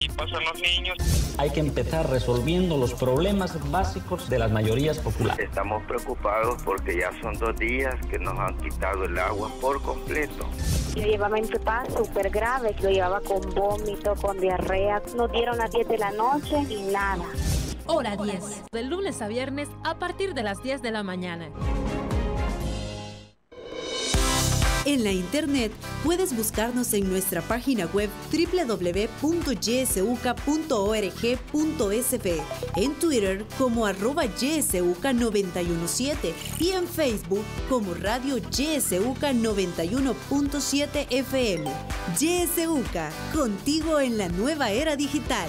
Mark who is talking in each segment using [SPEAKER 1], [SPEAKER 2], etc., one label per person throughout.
[SPEAKER 1] Y pasan los niños.
[SPEAKER 2] Hay que empezar resolviendo los problemas básicos de las mayorías populares.
[SPEAKER 3] Estamos preocupados porque ya son 2 días que nos han quitado el agua por completo.
[SPEAKER 4] Yo llevaba en total súper grave, lo llevaba con vómito, con diarrea. Nos dieron las 10 de la noche y nada.
[SPEAKER 5] Hora 10, de lunes a viernes a partir de las 10 de la mañana.
[SPEAKER 6] En la internet puedes buscarnos en nuestra página web www.ysuca.org.sb, en Twitter como @ysuca917 y en Facebook como Radio YSUCA 91.7 FM. YSUCA, contigo en la nueva era digital.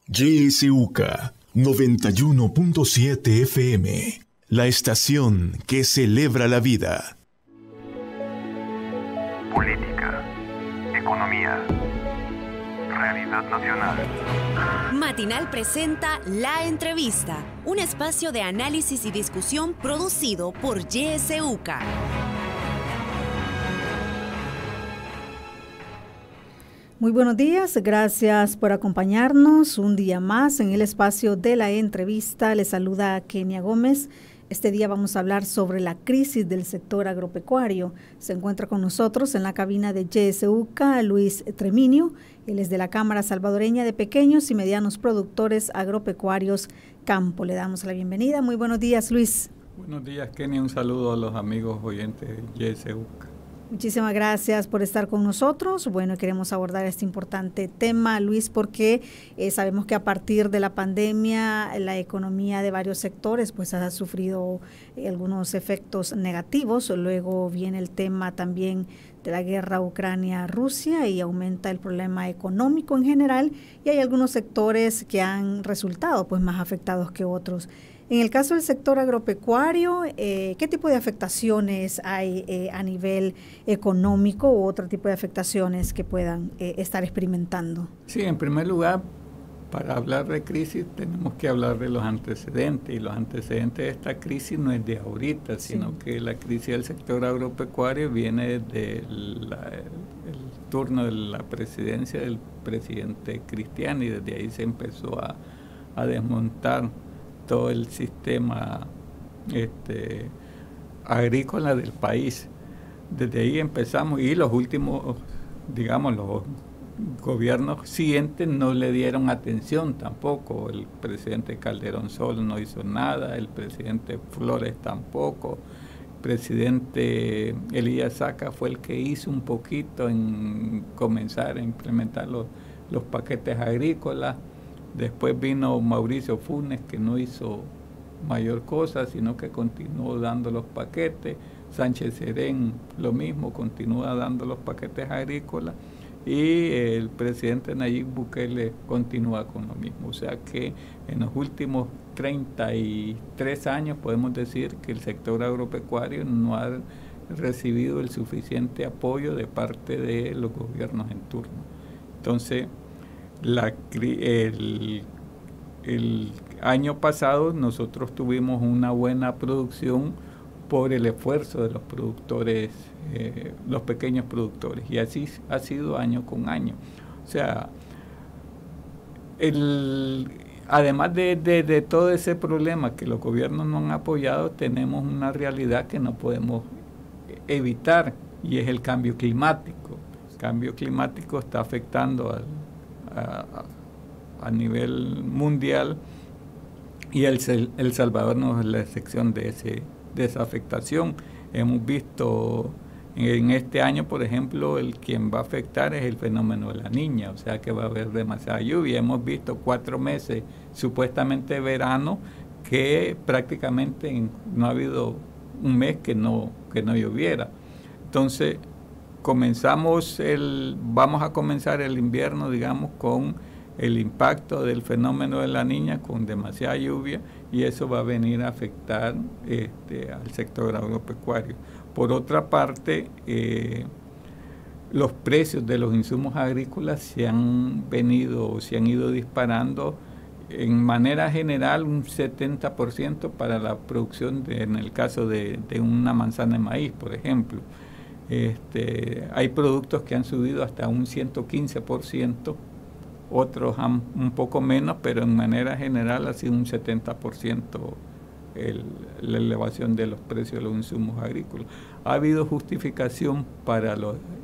[SPEAKER 7] YSUCA 91.7 FM, la estación que celebra la vida.
[SPEAKER 8] Política, economía, realidad nacional.
[SPEAKER 6] Matinal presenta La Entrevista, un espacio de análisis y discusión producido por YSUCA.
[SPEAKER 9] Muy buenos días, gracias por acompañarnos un día más en el espacio de La Entrevista. Les saluda Kenia Gómez. Este día vamos a hablar sobre la crisis del sector agropecuario. Se encuentra con nosotros en la cabina de YSUCA Luis Treminio. Él es de la Cámara Salvadoreña de Pequeños y Medianos Productores Agropecuarios Campo. Le damos la bienvenida. Muy buenos días, Luis.
[SPEAKER 10] Buenos días, Kenia. Un saludo a los amigos oyentes de YSUCA.
[SPEAKER 9] Muchísimas gracias por estar con nosotros. Bueno, queremos abordar este importante tema, Luis, porque sabemos que a partir de la pandemia la economía de varios sectores pues ha sufrido algunos efectos negativos. Luego viene el tema también de la guerra Ucrania-Rusia y aumenta el problema económico en general, y hay algunos sectores que han resultado pues más afectados que otros. En el caso del sector agropecuario, ¿qué tipo de afectaciones hay a nivel económico u otro tipo de afectaciones que puedan estar experimentando?
[SPEAKER 10] Sí, en primer lugar, para hablar de crisis tenemos que hablar de los antecedentes, y los antecedentes de esta crisis no es de ahorita, sino que la crisis del sector agropecuario viene desde el turno de la presidencia del presidente Cristiani, y desde ahí se empezó a desmontar todo el sistema agrícola del país. Desde ahí empezamos, y los últimos, digamos, los gobiernos siguientes no le dieron atención tampoco. El presidente Calderón solo no hizo nada, el presidente Flores tampoco, el presidente Elías Saca fue el que hizo un poquito en comenzar a implementar los paquetes agrícolas. Después vino Mauricio Funes, que no hizo mayor cosa, sino que continuó dando los paquetes. Sánchez Serén, lo mismo, continúa dando los paquetes agrícolas. Y el presidente Nayib Bukele continúa con lo mismo. O sea que en los últimos 33 años podemos decir que el sector agropecuario no ha recibido el suficiente apoyo de parte de los gobiernos en turno. Entonces, el año pasado nosotros tuvimos una buena producción por el esfuerzo de los productores, los pequeños productores, y así ha sido año con año. O sea, además de todo ese problema que los gobiernos no han apoyado, tenemos una realidad que no podemos evitar, y es el cambio climático. El cambio climático está afectando a nivel mundial, y El Salvador no es la excepción de esa afectación. Hemos visto en este año, por ejemplo, quien va a afectar es el fenómeno de la Niña, o sea que va a haber demasiada lluvia. Hemos visto 4 meses supuestamente verano que prácticamente no ha habido un mes que no lloviera. Entonces vamos a comenzar el invierno, digamos, con el impacto del fenómeno de la Niña, con demasiada lluvia, y eso va a venir a afectar al sector agropecuario. Por otra parte, los precios de los insumos agrícolas se han ido disparando, en manera general un 70% para la producción en el caso de una manzana de maíz, por ejemplo. Hay productos que han subido hasta un 115%, otros han un poco menos, pero en manera general ha sido un 70% la elevación de los precios de los insumos agrícolas. ¿Ha habido justificación para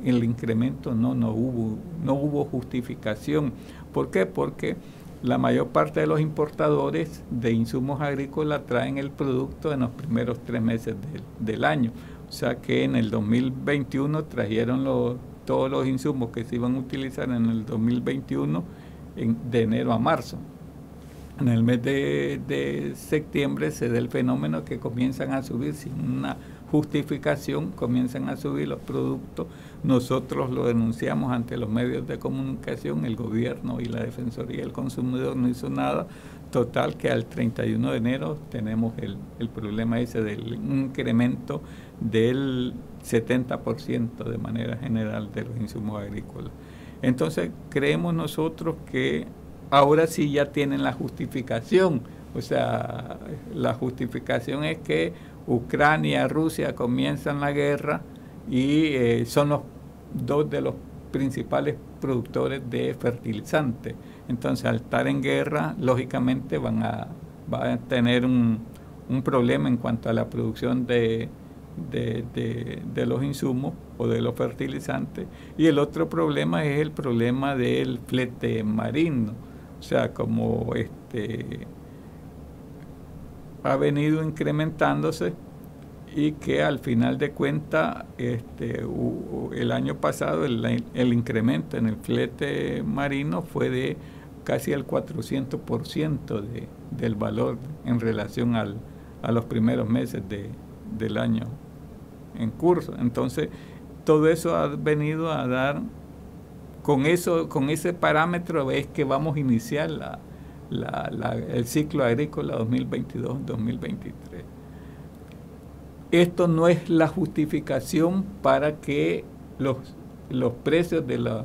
[SPEAKER 10] el incremento? No hubo justificación. ¿Por qué? Porque la mayor parte de los importadores de insumos agrícolas traen el producto en los primeros 3 meses del año. O sea que en el 2021 trajeron todos los insumos que se iban a utilizar en el 2021 de enero a marzo. En el mes de septiembre se da el fenómeno que comienzan a subir sin una justificación, comienzan a subir los productos. Nosotros lo denunciamos ante los medios de comunicación, el gobierno y la Defensoría del Consumidor no hizo nada. Total que al 31 de enero tenemos el problema ese del incremento del 70% de manera general de los insumos agrícolas. Entonces creemos nosotros que ahora sí ya tienen la justificación. O sea, la justificación es que Ucrania y Rusia comienzan la guerra y son los dos de los principales productores de fertilizantes. Entonces, al estar en guerra, lógicamente van a tener un problema en cuanto a la producción de los insumos o de los fertilizantes. Y el otro problema es el problema del flete marino. O sea, como ha venido incrementándose y que al final de cuentas el año pasado el incremento en el flete marino fue de casi el 400% del valor en relación a los primeros meses del año en curso. Entonces, todo eso ha venido a dar, con ese parámetro es que vamos a iniciar el ciclo agrícola 2022-2023. Esto no es la justificación para que los precios de los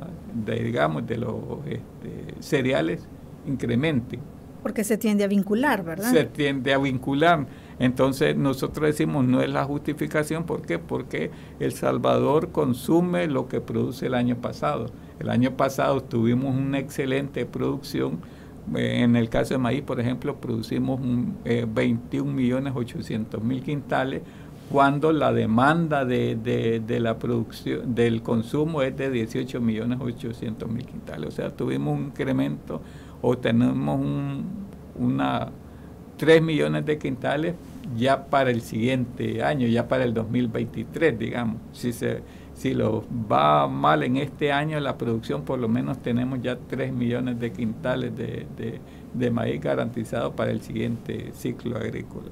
[SPEAKER 10] cereales incrementen.
[SPEAKER 9] Porque se tiende a vincular, ¿verdad?
[SPEAKER 10] Se tiende a vincular. Entonces nosotros decimos no es la justificación. ¿Por qué? Porque El Salvador consume lo que produce el año pasado. El año pasado tuvimos una excelente producción. En el caso de maíz, por ejemplo, producimos 21.800.000 quintales, cuando la demanda de la producción del consumo es de 18.800.000 quintales. O sea, tuvimos un incremento o tenemos 3 millones de quintales ya para el siguiente año, ya para el 2023, digamos. Si lo va mal en este año, la producción, por lo menos tenemos ya 3 millones de quintales de maíz garantizado para el siguiente ciclo agrícola.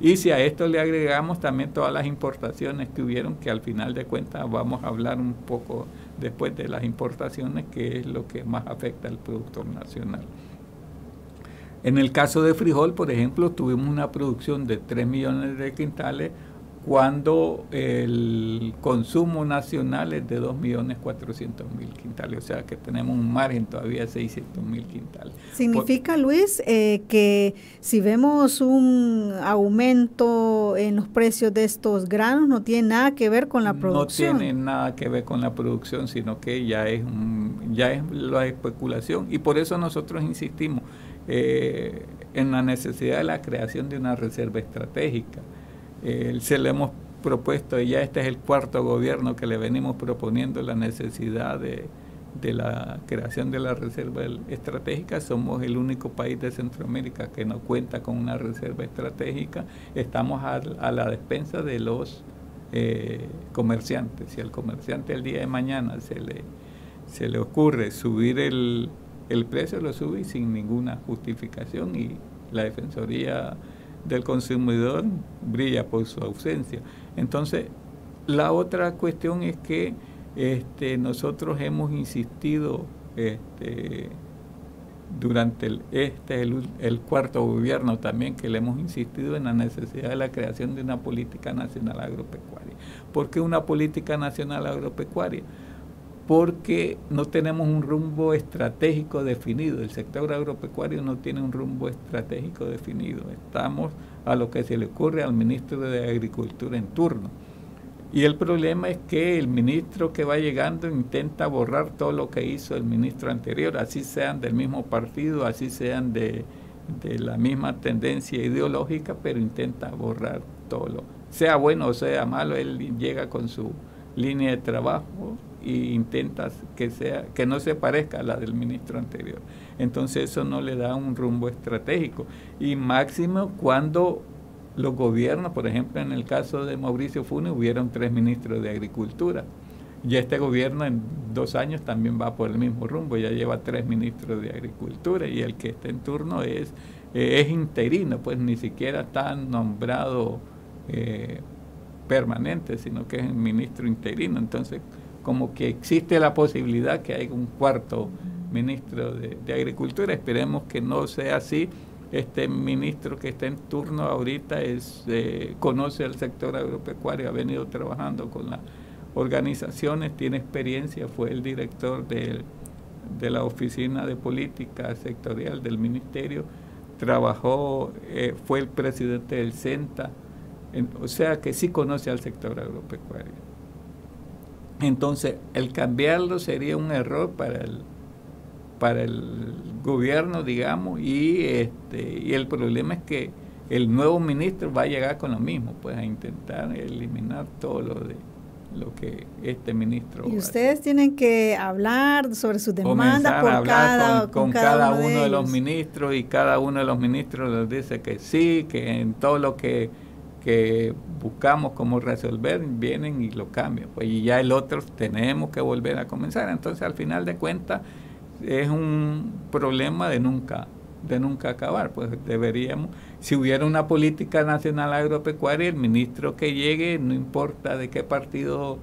[SPEAKER 10] Y si a esto le agregamos también todas las importaciones que hubieron, que al final de cuentas vamos a hablar un poco después de las importaciones, que es lo que más afecta al productor nacional. En el caso de frijol, por ejemplo, tuvimos una producción de 3 millones de quintales, cuando el consumo nacional es de 2.400.000 quintales, o sea que tenemos un margen todavía de 600.000 quintales.
[SPEAKER 9] ¿Significa, Luis, que si vemos un aumento en los precios de estos granos no tiene nada que ver con la producción?
[SPEAKER 10] No tiene nada que ver con la producción, sino que ya es la especulación, y por eso nosotros insistimos en la necesidad de la creación de una reserva estratégica. Se le hemos propuesto, y ya este es el 4º gobierno que le venimos proponiendo la necesidad de la creación de la reserva estratégica. Somos el único país de Centroamérica que no cuenta con una reserva estratégica. Estamos a la despensa de los comerciantes. Si al comerciante el día de mañana se le ocurre subir el precio, lo sube sin ninguna justificación, y la Defensoría del Consumidor brilla por su ausencia. Entonces, la otra cuestión es que nosotros hemos insistido durante el 4º gobierno también, que le hemos insistido en la necesidad de la creación de una política nacional agropecuaria. ¿Por qué una política nacional agropecuaria? porque no tenemos un rumbo estratégico definido. El sector agropecuario no tiene un rumbo estratégico definido. Estamos a lo que se le ocurre al ministro de Agricultura en turno. Y el problema es que el ministro que va llegando intenta borrar todo lo que hizo el ministro anterior, así sean del mismo partido, así sean de la misma tendencia ideológica, pero intenta borrar todo sea bueno o sea malo. Él llega con su línea de trabajo e intenta que no se parezca a la del ministro anterior. Entonces eso no le da un rumbo estratégico. Y máximo cuando los gobiernos, por ejemplo en el caso de Mauricio Funes, hubieron 3 ministros de Agricultura. Y este gobierno en 2 años también va por el mismo rumbo, ya lleva 3 ministros de Agricultura, y el que está en turno es interino, pues ni siquiera está nombrado permanente, sino que es un ministro interino. Entonces, como que existe la posibilidad que haya un 4º ministro de Agricultura. Esperemos que no sea así. Este ministro que está en turno ahorita conoce el sector agropecuario, ha venido trabajando con las organizaciones, tiene experiencia, fue el director de la Oficina de Política Sectorial del Ministerio, trabajó, fue el presidente del CENTA, o sea que sí conoce al sector agropecuario. Entonces, el cambiarlo sería un error para el gobierno, digamos, y el problema es que el nuevo ministro va a llegar con lo mismo, pues a intentar eliminar todo lo que este ministro
[SPEAKER 9] y ustedes tienen que hablar sobre sus demandas
[SPEAKER 10] con cada uno de los ministros, y cada uno de los ministros les dice que sí, que en todo lo que buscamos cómo resolver, vienen y lo cambian, pues, y ya el otro tenemos que volver a comenzar. Entonces, al final de cuentas, es un problema de nunca acabar. Pues deberíamos, si hubiera una política nacional agropecuaria, el ministro que llegue, no importa de qué partido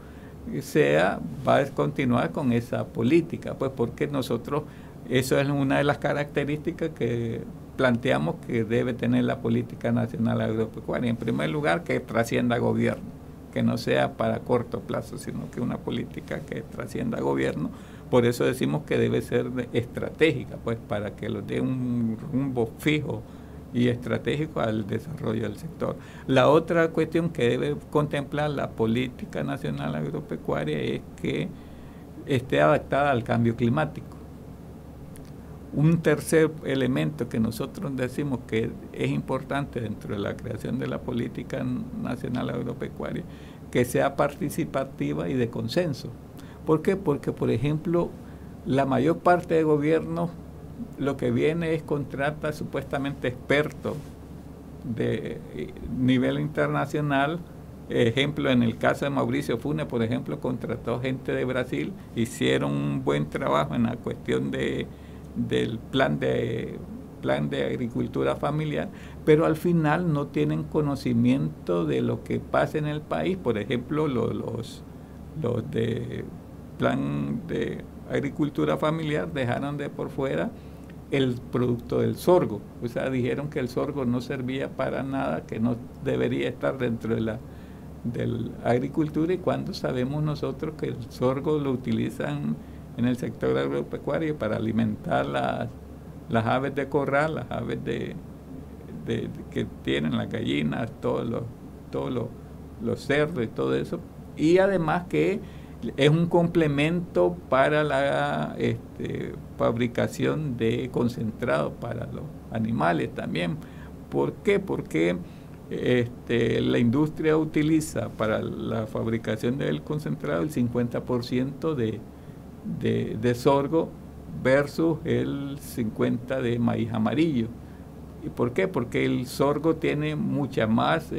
[SPEAKER 10] sea, va a continuar con esa política, pues porque nosotros, eso es una de las características que planteamos que debe tener la política nacional agropecuaria. En primer lugar, que trascienda gobierno, que no sea para corto plazo, sino que una política que trascienda gobierno. Por eso decimos que debe ser estratégica, pues para que lo dé un rumbo fijo y estratégico al desarrollo del sector. La otra cuestión que debe contemplar la política nacional agropecuaria es que esté adaptada al cambio climático. Un tercer elemento que nosotros decimos que es importante dentro de la creación de la política nacional agropecuaria, que sea participativa y de consenso. ¿Por qué? Porque, por ejemplo, la mayor parte de gobiernos lo que viene es contrata supuestamente expertos de nivel internacional. Ejemplo, en el caso de Mauricio Funes, por ejemplo, contrató gente de Brasil, hicieron un buen trabajo en la cuestión del plan de agricultura familiar, pero al final no tienen conocimiento de lo que pasa en el país. Por ejemplo, los de plan de agricultura familiar dejaron de por fuera el producto del sorgo. O sea, dijeron que el sorgo no servía para nada, que no debería estar dentro de la agricultura, y cuando sabemos nosotros que el sorgo lo utilizan en el sector agropecuario para alimentar las aves de corral, las aves que tienen las gallinas, todos los cerdos y todo eso, y además que es un complemento para la fabricación de concentrado para los animales también. ¿Por qué? Porque la industria utiliza para la fabricación del concentrado el 50% de sorgo versus el 50% de maíz amarillo. ¿Y por qué? Porque el sorgo tiene muchas más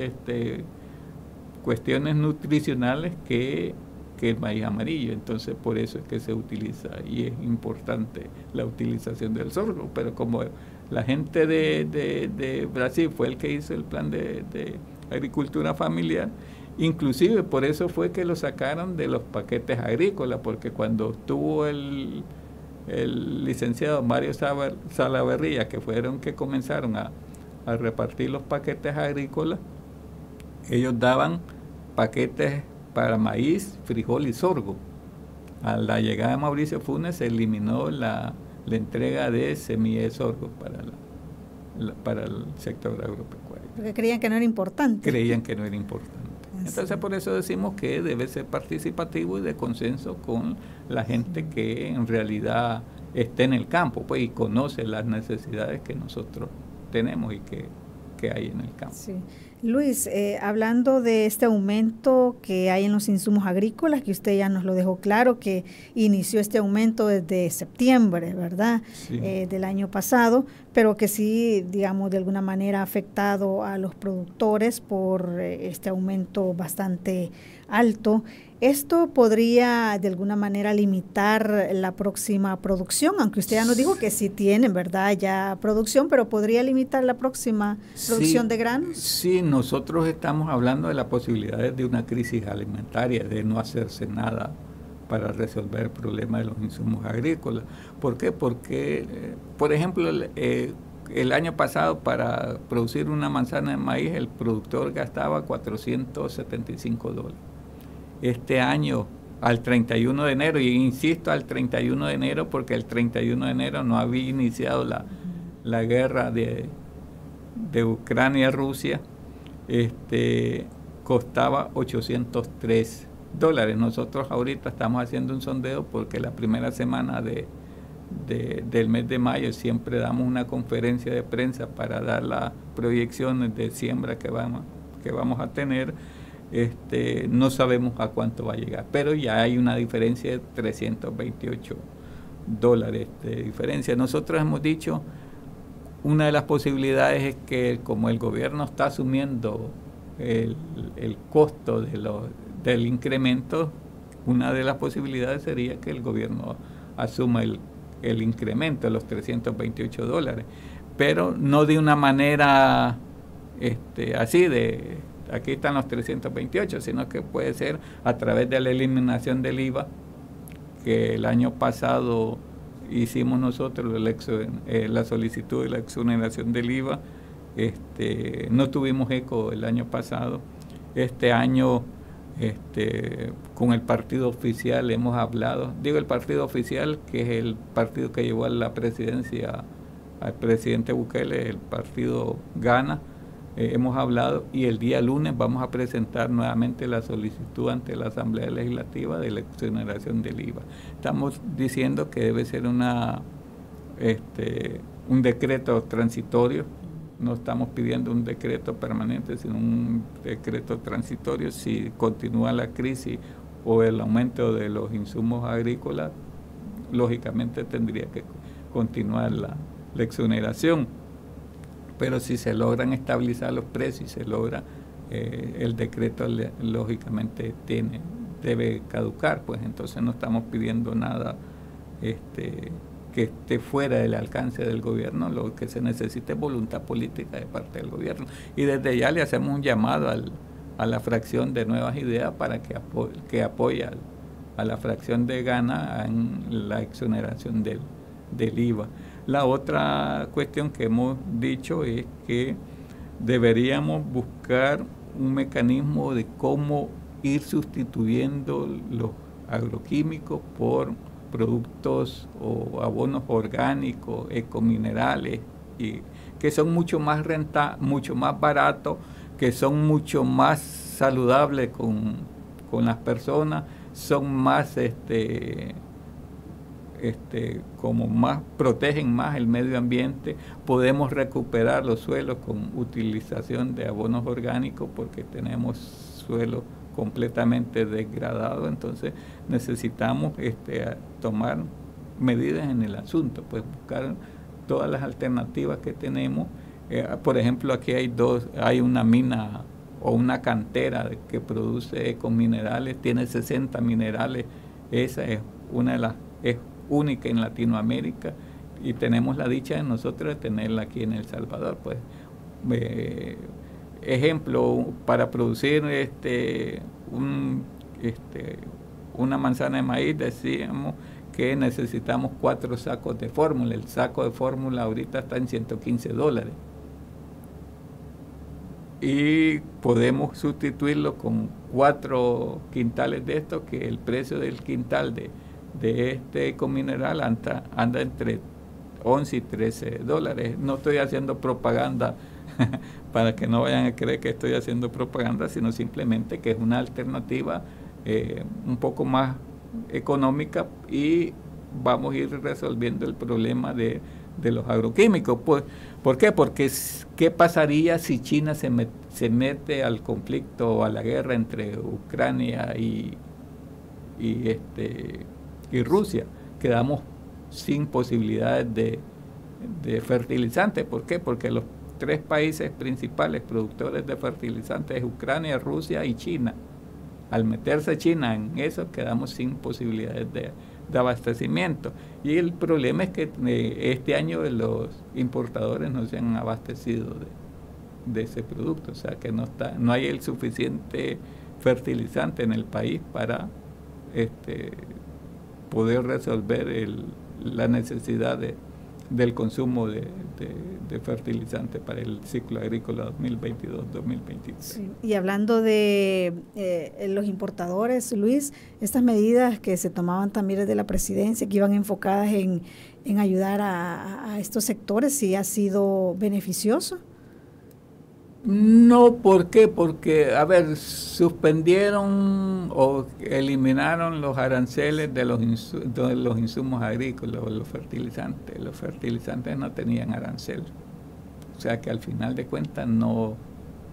[SPEAKER 10] cuestiones nutricionales que el maíz amarillo. Entonces, por eso es que se utiliza, y es importante la utilización del sorgo. Pero como la gente de Brasil fue el que hizo el plan de agricultura familiar, inclusive por eso fue que lo sacaron de los paquetes agrícolas, porque cuando estuvo el licenciado Mario Salaverría, que fueron que comenzaron a repartir los paquetes agrícolas, ellos daban paquetes para maíz, frijol y sorgo. a la llegada de Mauricio Funes se eliminó la entrega de semilla de sorgo para el sector agropecuario.
[SPEAKER 9] Porque creían que no era importante.
[SPEAKER 10] Creían que no era importante. Entonces por eso decimos que debe ser participativo y de consenso con la gente que en realidad esté en el campo, pues, y conoce las necesidades que nosotros tenemos y que hay en el campo.
[SPEAKER 9] Sí. Luis, hablando de este aumento que hay en los insumos agrícolas, que usted ya nos lo dejó claro, que inició este aumento desde septiembre, ¿verdad? Sí. Del año pasado, pero que sí, digamos, de alguna manera ha afectado a los productores por este aumento bastante alto. ¿Esto podría de alguna manera limitar la próxima producción? Aunque usted ya nos dijo que sí tienen, ¿verdad?, ya producción, pero ¿podría limitar la próxima producción de granos?
[SPEAKER 10] Sí, nosotros estamos hablando de las posibilidades de una crisis alimentaria, de no hacerse nada para resolver el problema de los insumos agrícolas. ¿Por qué? Porque, por ejemplo, el año pasado para producir una manzana de maíz el productor gastaba $475. Este año, al 31 de enero, y insisto al 31 de enero porque el 31 de enero no había iniciado la guerra de Ucrania-Rusia, costaba $803. Nosotros ahorita estamos haciendo un sondeo porque la primera semana del mes de mayo siempre damos una conferencia de prensa para dar las proyecciones de siembra que vamos a tener. No sabemos a cuánto va a llegar, pero ya hay una diferencia de $328 de diferencia. Nosotros hemos dicho, una de las posibilidades es que como el gobierno está asumiendo el costo del incremento, una de las posibilidades sería que el gobierno asuma el incremento de los $328, pero no de una manera así de aquí están los 328, sino que puede ser a través de la eliminación del IVA, que el año pasado hicimos nosotros la solicitud de la exoneración del IVA. No tuvimos eco el año pasado. Este año con el partido oficial hemos hablado, digo el partido oficial que es el partido que llevó a la presidencia al presidente Bukele, el partido Gana. Hemos hablado y el día lunes vamos a presentar nuevamente la solicitud ante la Asamblea Legislativa de la exoneración del IVA. Estamos diciendo que debe ser un decreto transitorio, no estamos pidiendo un decreto permanente, sino un decreto transitorio. Si continúa la crisis o el aumento de los insumos agrícolas, lógicamente tendría que continuar la exoneración. Pero si se logran estabilizar los precios y se logra, el decreto lógicamente debe caducar, pues entonces no estamos pidiendo nada que esté fuera del alcance del gobierno. Lo que se necesita es voluntad política de parte del gobierno. Y desde ya le hacemos un llamado a la fracción de Nuevas Ideas para que apoye a la fracción de Gana en la exoneración del IVA. La otra cuestión que hemos dicho es que deberíamos buscar un mecanismo de cómo ir sustituyendo los agroquímicos por productos o abonos orgánicos, ecominerales, y que son mucho más mucho más baratos, que son mucho más saludables con las personas, son más como más protegen más el medio ambiente. Podemos recuperar los suelos con utilización de abonos orgánicos porque tenemos suelos completamente degradados. Entonces necesitamos tomar medidas en el asunto, pues buscar todas las alternativas que tenemos. Por ejemplo, aquí hay una mina o una cantera que produce ecominerales, tiene 60 minerales. Esa es una de las única en Latinoamérica y tenemos la dicha de nosotros de tenerla aquí en El Salvador. Pues ejemplo, para producir una manzana de maíz decíamos que necesitamos 4 sacos de fórmula. El saco de fórmula ahorita está en $115 y podemos sustituirlo con 4 quintales de esto, que el precio del quintal de este ecomineral anda entre 11 y 13 dólares. No estoy haciendo propaganda para que no vayan a creer que estoy haciendo propaganda, sino simplemente que es una alternativa un poco más económica y vamos a ir resolviendo el problema de los agroquímicos. Pues, ¿por qué? Porque ¿qué pasaría si China se mete al conflicto o a la guerra entre Ucrania y Rusia? Quedamos sin posibilidades de fertilizantes. ¿Por qué? Porque los 3 países principales productores de fertilizantes es Ucrania, Rusia y China. Al meterse China en eso, quedamos sin posibilidades de abastecimiento. Y el problema es que este año los importadores no se han abastecido de ese producto, o sea que no hay el suficiente fertilizante en el país para poder resolver la necesidad del consumo de fertilizante para el ciclo agrícola 2022-2023.
[SPEAKER 9] Sí. Y hablando de los importadores, Luis, estas medidas que se tomaban también desde la presidencia, que iban enfocadas en ayudar a estos sectores, ¿sí ha sido beneficioso?
[SPEAKER 10] No, ¿por qué? Porque, a ver, suspendieron o eliminaron los aranceles de los insumos agrícolas o los fertilizantes. Los fertilizantes no tenían arancel. O sea que al final de cuentas no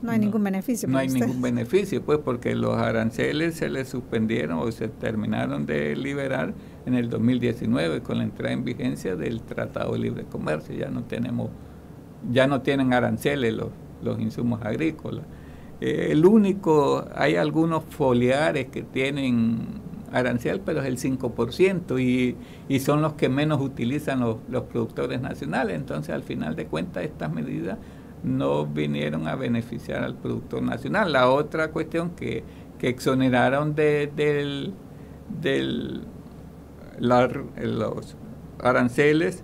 [SPEAKER 9] hay ningún beneficio.
[SPEAKER 10] No hay ningún beneficio, pues, porque los aranceles se les suspendieron o se terminaron de liberar en el 2019 con la entrada en vigencia del Tratado de Libre Comercio. Ya no tienen aranceles los insumos agrícolas. Hay algunos foliares que tienen arancel, pero es el 5% y son los que menos utilizan los productores nacionales. Entonces, al final de cuentas, estas medidas no vinieron a beneficiar al productor nacional. La otra cuestión que exoneraron los aranceles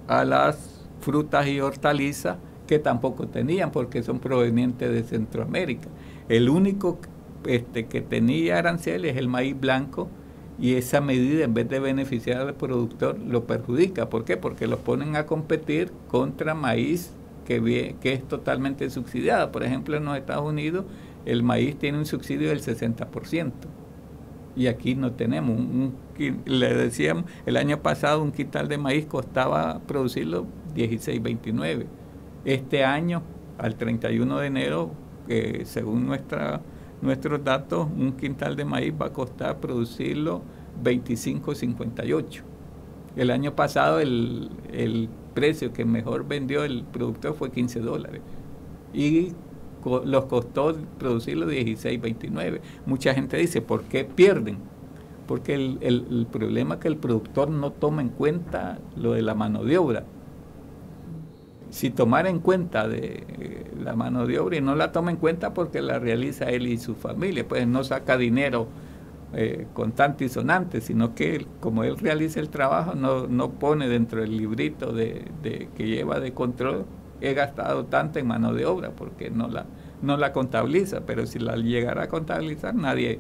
[SPEAKER 10] a las frutas y hortalizas, que tampoco tenían porque son provenientes de Centroamérica. El único que tenía aranceles es el maíz blanco, y esa medida, en vez de beneficiar al productor, lo perjudica. ¿Por qué? Porque los ponen a competir contra maíz que es totalmente subsidiado. Por ejemplo, en los Estados Unidos el maíz tiene un subsidio del 60%. Y aquí no tenemos. Le decíamos, el año pasado un quintal de maíz costaba producirlo $16.29. Este año, al 31 de enero, según nuestros datos, un quintal de maíz va a costar producirlo $25.58. El año pasado el precio que mejor vendió el productor fue $15 y los costó producirlo $16.29. Mucha gente dice, ¿por qué pierden? Porque el problema es que el productor no toma en cuenta lo de la mano de obra. Si tomara en cuenta de la mano de obra, y no la toma en cuenta porque la realiza él y su familia, pues no saca dinero contante y sonante, sino que como él realiza el trabajo, no pone dentro del librito que lleva de control, he gastado tanto en mano de obra, porque no la contabiliza. Pero si la llegara a contabilizar, nadie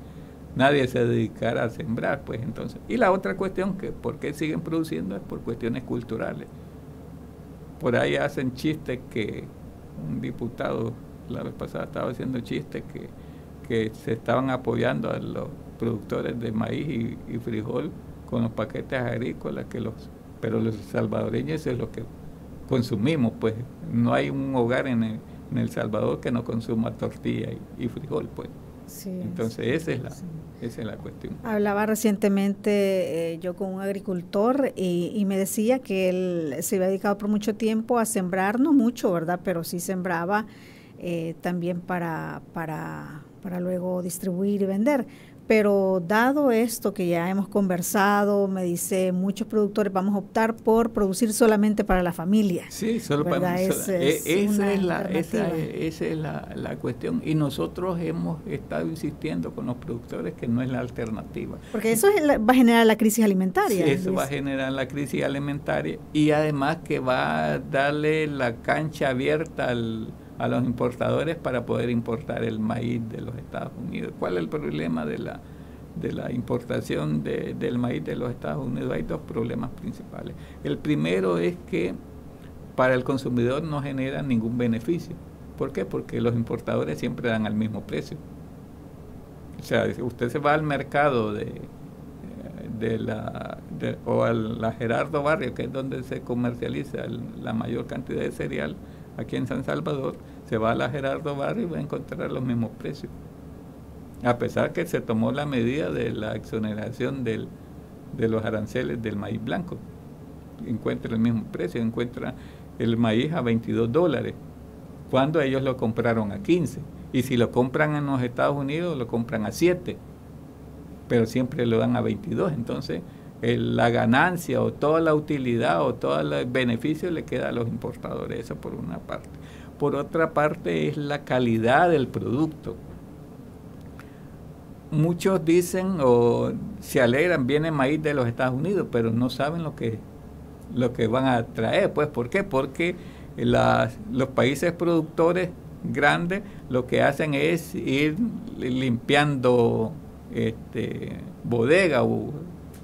[SPEAKER 10] se dedicara a sembrar, pues entonces. Y la otra cuestión, que por qué siguen produciendo, es por cuestiones culturales. Por ahí hacen chistes que un diputado la vez pasada estaba haciendo chistes que se estaban apoyando a los productores de maíz y frijol con los paquetes agrícolas, pero los salvadoreños es lo que consumimos, pues no hay un hogar en El Salvador que no consuma tortilla y frijol, pues. Sí, entonces esa es la cuestión.
[SPEAKER 9] Hablaba recientemente yo con un agricultor y me decía que él se había dedicado por mucho tiempo a sembrar, no mucho, ¿verdad? Pero sí sembraba también para luego distribuir y vender. Pero dado esto que ya hemos conversado, me dice, muchos productores vamos a optar por producir solamente para la familia.
[SPEAKER 10] Sí, solo para esa es la cuestión. Y nosotros hemos estado insistiendo con los productores que no es la alternativa.
[SPEAKER 9] Porque eso va a generar la crisis alimentaria.
[SPEAKER 10] Sí, eso va a generar la crisis alimentaria, y además que va a darle la cancha abierta a los importadores para poder importar el maíz de los Estados Unidos. ¿Cuál es el problema de la importación del maíz de los Estados Unidos hay dos problemas principales. El primero es que para el consumidor no genera ningún beneficio. ¿Por qué? Porque los importadores siempre dan al mismo precio. O sea, si usted se va al mercado o a la Gerardo Barrio, que es donde se comercializa la mayor cantidad de cereal aquí en San Salvador, se va a la Gerardo Barrio y va a encontrar los mismos precios. A pesar que se tomó la medida de la exoneración de los aranceles del maíz blanco. Encuentra el mismo precio, encuentra el maíz a $22, cuando ellos lo compraron a 15. Y si lo compran en los Estados Unidos, lo compran a 7. Pero siempre lo dan a 22. Entonces, la ganancia o toda la utilidad o todo el beneficio le queda a los importadores. Eso por una parte. Por otra parte es la calidad del producto. Muchos dicen o se alegran, viene maíz de los Estados Unidos, pero no saben lo que van a traer. Pues, ¿por qué? Porque los países productores grandes lo que hacen es ir limpiando bodega, o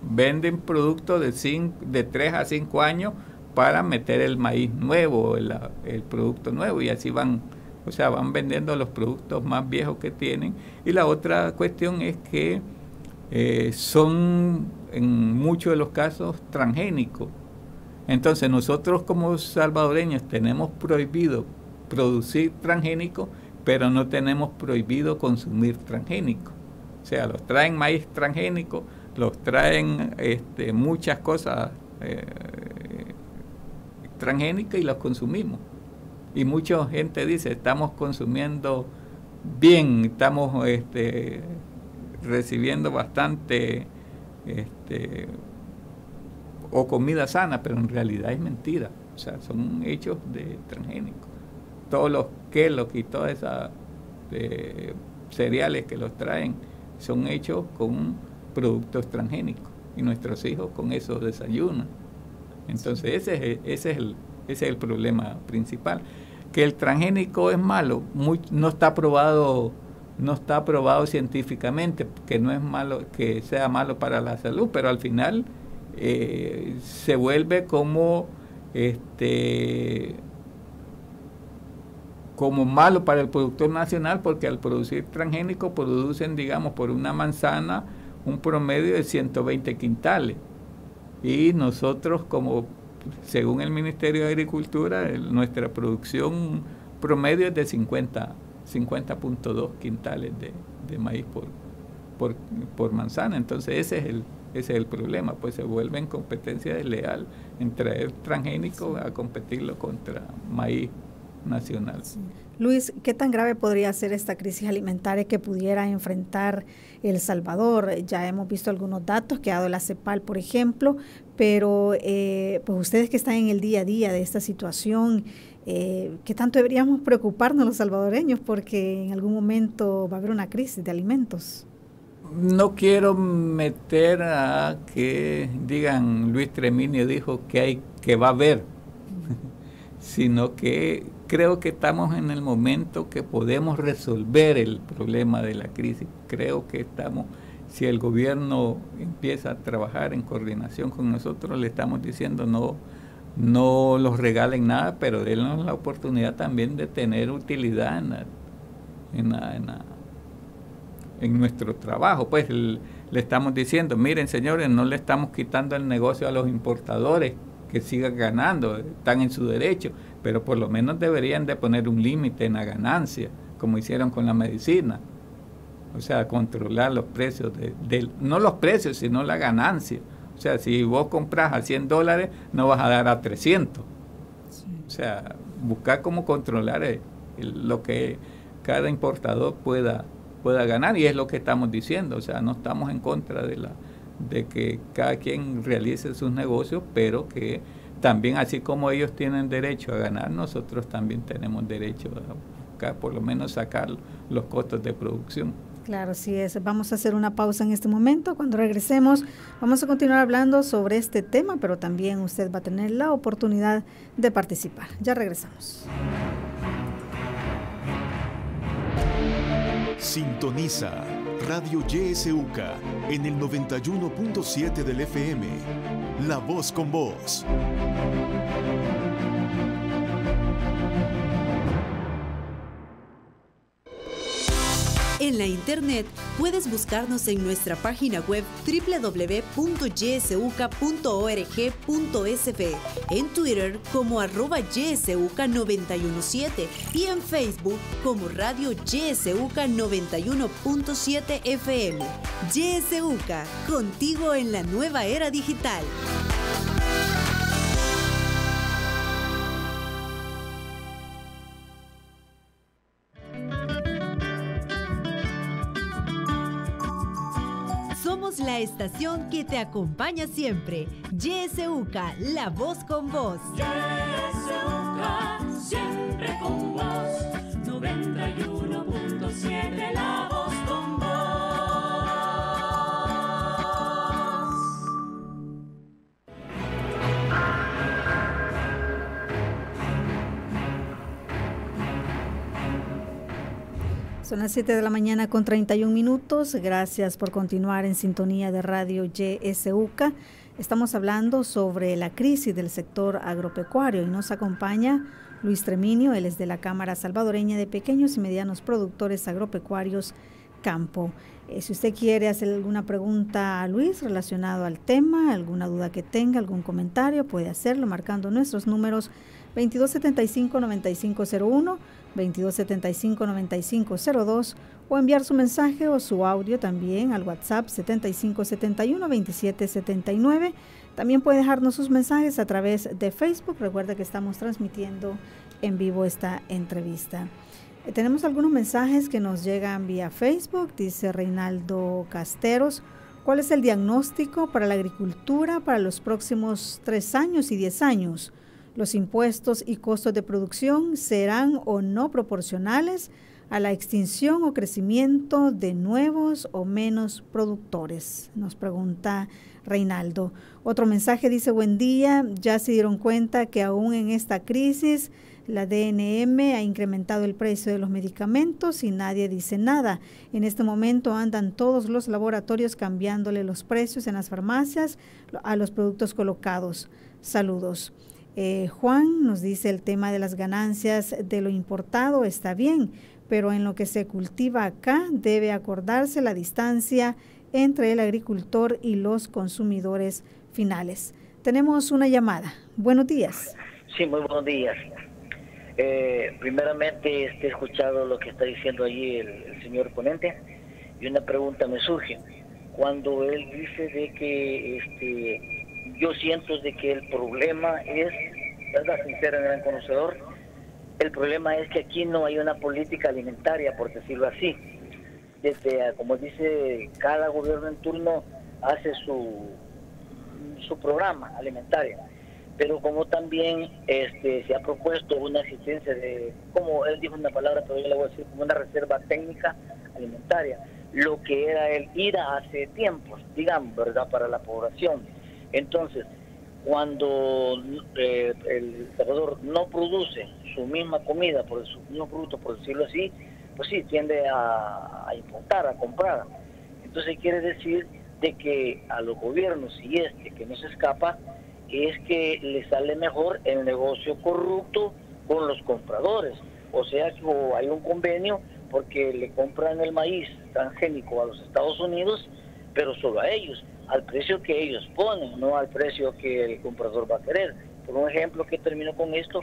[SPEAKER 10] venden productos de 3 a 5 años para meter el maíz nuevo, el producto nuevo, y así van vendiendo los productos más viejos que tienen. Y la otra cuestión es que son en muchos de los casos transgénicos. Entonces nosotros como salvadoreños tenemos prohibido producir transgénicos, pero no tenemos prohibido consumir transgénicos. O sea, los traen maíz transgénico, los traen muchas cosas transgénicas y los consumimos. Y mucha gente dice, estamos consumiendo bien, estamos recibiendo bastante o comida sana, pero en realidad es mentira. O sea, son hechos de transgénicos. Todos los Kellogg y todas esas cereales que los traen son hechos con productos transgénicos, y nuestros hijos con eso desayunan. Entonces ese es el problema principal. Que el transgénico es malo, no está probado científicamente, que no es malo, que sea malo para la salud, pero al final se vuelve como malo para el productor nacional, porque al producir transgénico producen, digamos, por una manzana un promedio de 120 quintales. Y nosotros, según el Ministerio de Agricultura, nuestra producción promedio es de 50.2 quintales de maíz por manzana. Entonces ese es el problema, pues se vuelve en competencia desleal en traer transgénico a competirlo contra maíz nacional.
[SPEAKER 9] Sí. Luis, ¿qué tan grave podría ser esta crisis alimentaria que pudiera enfrentar El Salvador? Ya hemos visto algunos datos que ha dado la CEPAL, por ejemplo, pero pues ustedes que están en el día a día de esta situación, ¿qué tanto deberíamos preocuparnos los salvadoreños? Porque en algún momento va a haber una crisis de alimentos.
[SPEAKER 10] No quiero meter a que digan Luis Treminio dijo que va a haber, sino que creo que estamos en el momento que podemos resolver el problema de la crisis. Creo que si el gobierno empieza a trabajar en coordinación con nosotros, le estamos diciendo no los regalen nada, pero dennos la oportunidad también de tener utilidad en nuestro trabajo. Pues le estamos diciendo, miren señores, no le estamos quitando el negocio a los importadores, que sigan ganando, están en su derecho, pero por lo menos deberían de poner un límite en la ganancia, como hicieron con la medicina. O sea, controlar los precios, no los precios, sino la ganancia. O sea, si vos compras a $100, no vas a dar a 300. Sí. O sea, buscar cómo controlar lo que cada importador pueda ganar, y es lo que estamos diciendo. O sea, no estamos en contra de que cada quien realice sus negocios, pero que también, así como ellos tienen derecho a ganar, nosotros también tenemos derecho a buscar, por lo menos sacar los costos de producción.
[SPEAKER 9] Claro, sí es. Vamos a hacer una pausa en este momento. Cuando regresemos vamos a continuar hablando sobre este tema, pero también usted va a tener la oportunidad de participar. Ya regresamos.
[SPEAKER 7] Sintoniza Radio YSUCA en el 91.7 del FM. La voz con vos.
[SPEAKER 6] En la internet puedes buscarnos en nuestra página web www.ysuca.org.sb, en Twitter como @ysuca917 y en Facebook como Radio YSUCA 91.7 FM. YSUCA, contigo en la nueva era digital. Somos la estación que te acompaña siempre. YSUCA, la voz con vos.
[SPEAKER 1] YSUCA, siempre con vos. 91.7, la voz con vos.
[SPEAKER 9] Son las 7 de la mañana con 31 minutos. Gracias por continuar en sintonía de Radio YSUCA. Estamos hablando sobre la crisis del sector agropecuario y nos acompaña Luis Treminio. Él es de la Cámara Salvadoreña de Pequeños y Medianos Productores Agropecuarios Campo. Si usted quiere hacer alguna pregunta a Luis relacionado al tema, alguna duda que tenga, algún comentario, puede hacerlo marcando nuestros números 2275-9501, 2275-9502 o enviar su mensaje o su audio también al WhatsApp 7571-2779. También puede dejarnos sus mensajes a través de Facebook. Recuerda que estamos transmitiendo en vivo esta entrevista. Tenemos algunos mensajes que nos llegan vía Facebook. Dice Reinaldo Casteros: ¿cuál es el diagnóstico para la agricultura para los próximos 3 años y 10 años? ¿Los impuestos y costos de producción serán o no proporcionales a la extinción o crecimiento de nuevos o menos productores? Nos pregunta Reinaldo. Otro mensaje dice: buen día, ya se dieron cuenta que aún en esta crisis la DNM ha incrementado el precio de los medicamentos y nadie dice nada. En este momento andan todos los laboratorios cambiándole los precios en las farmacias a los productos colocados. Saludos. Juan nos dice: el tema de las ganancias de lo importado está bien, pero en lo que se cultiva acá debe acordarse la distancia entre el agricultor y los consumidores finales. Tenemos una llamada. Buenos días.
[SPEAKER 11] Sí, muy buenos días. Primeramente, he escuchado lo que está diciendo allí el señor ponente y una pregunta me surge. Cuando él dice de que yo siento de que el problema es, ¿verdad? Sincero, gran conocedor, el problema es que aquí no hay una política alimentaria, por decirlo así. Desde, como dice, cada gobierno en turno hace su programa alimentario, pero como también se ha propuesto una existencia de, como él dijo una palabra, pero yo le voy a decir, como una reserva técnica alimentaria, lo que era el IRA hace tiempos, digamos, ¿verdad?, para la población. Entonces, cuando el Salvador no produce su misma comida, por su mismo producto, por decirlo así, pues sí, tiende a importar, a comprar. Entonces quiere decir de que a los gobiernos, y que no se escapa, es que le sale mejor el negocio corrupto con los compradores. O sea, que hay un convenio porque le compran el maíz transgénico a los Estados Unidos, pero solo a ellos, al precio que ellos ponen, no al precio que el comprador va a querer. Por un ejemplo que termino con esto,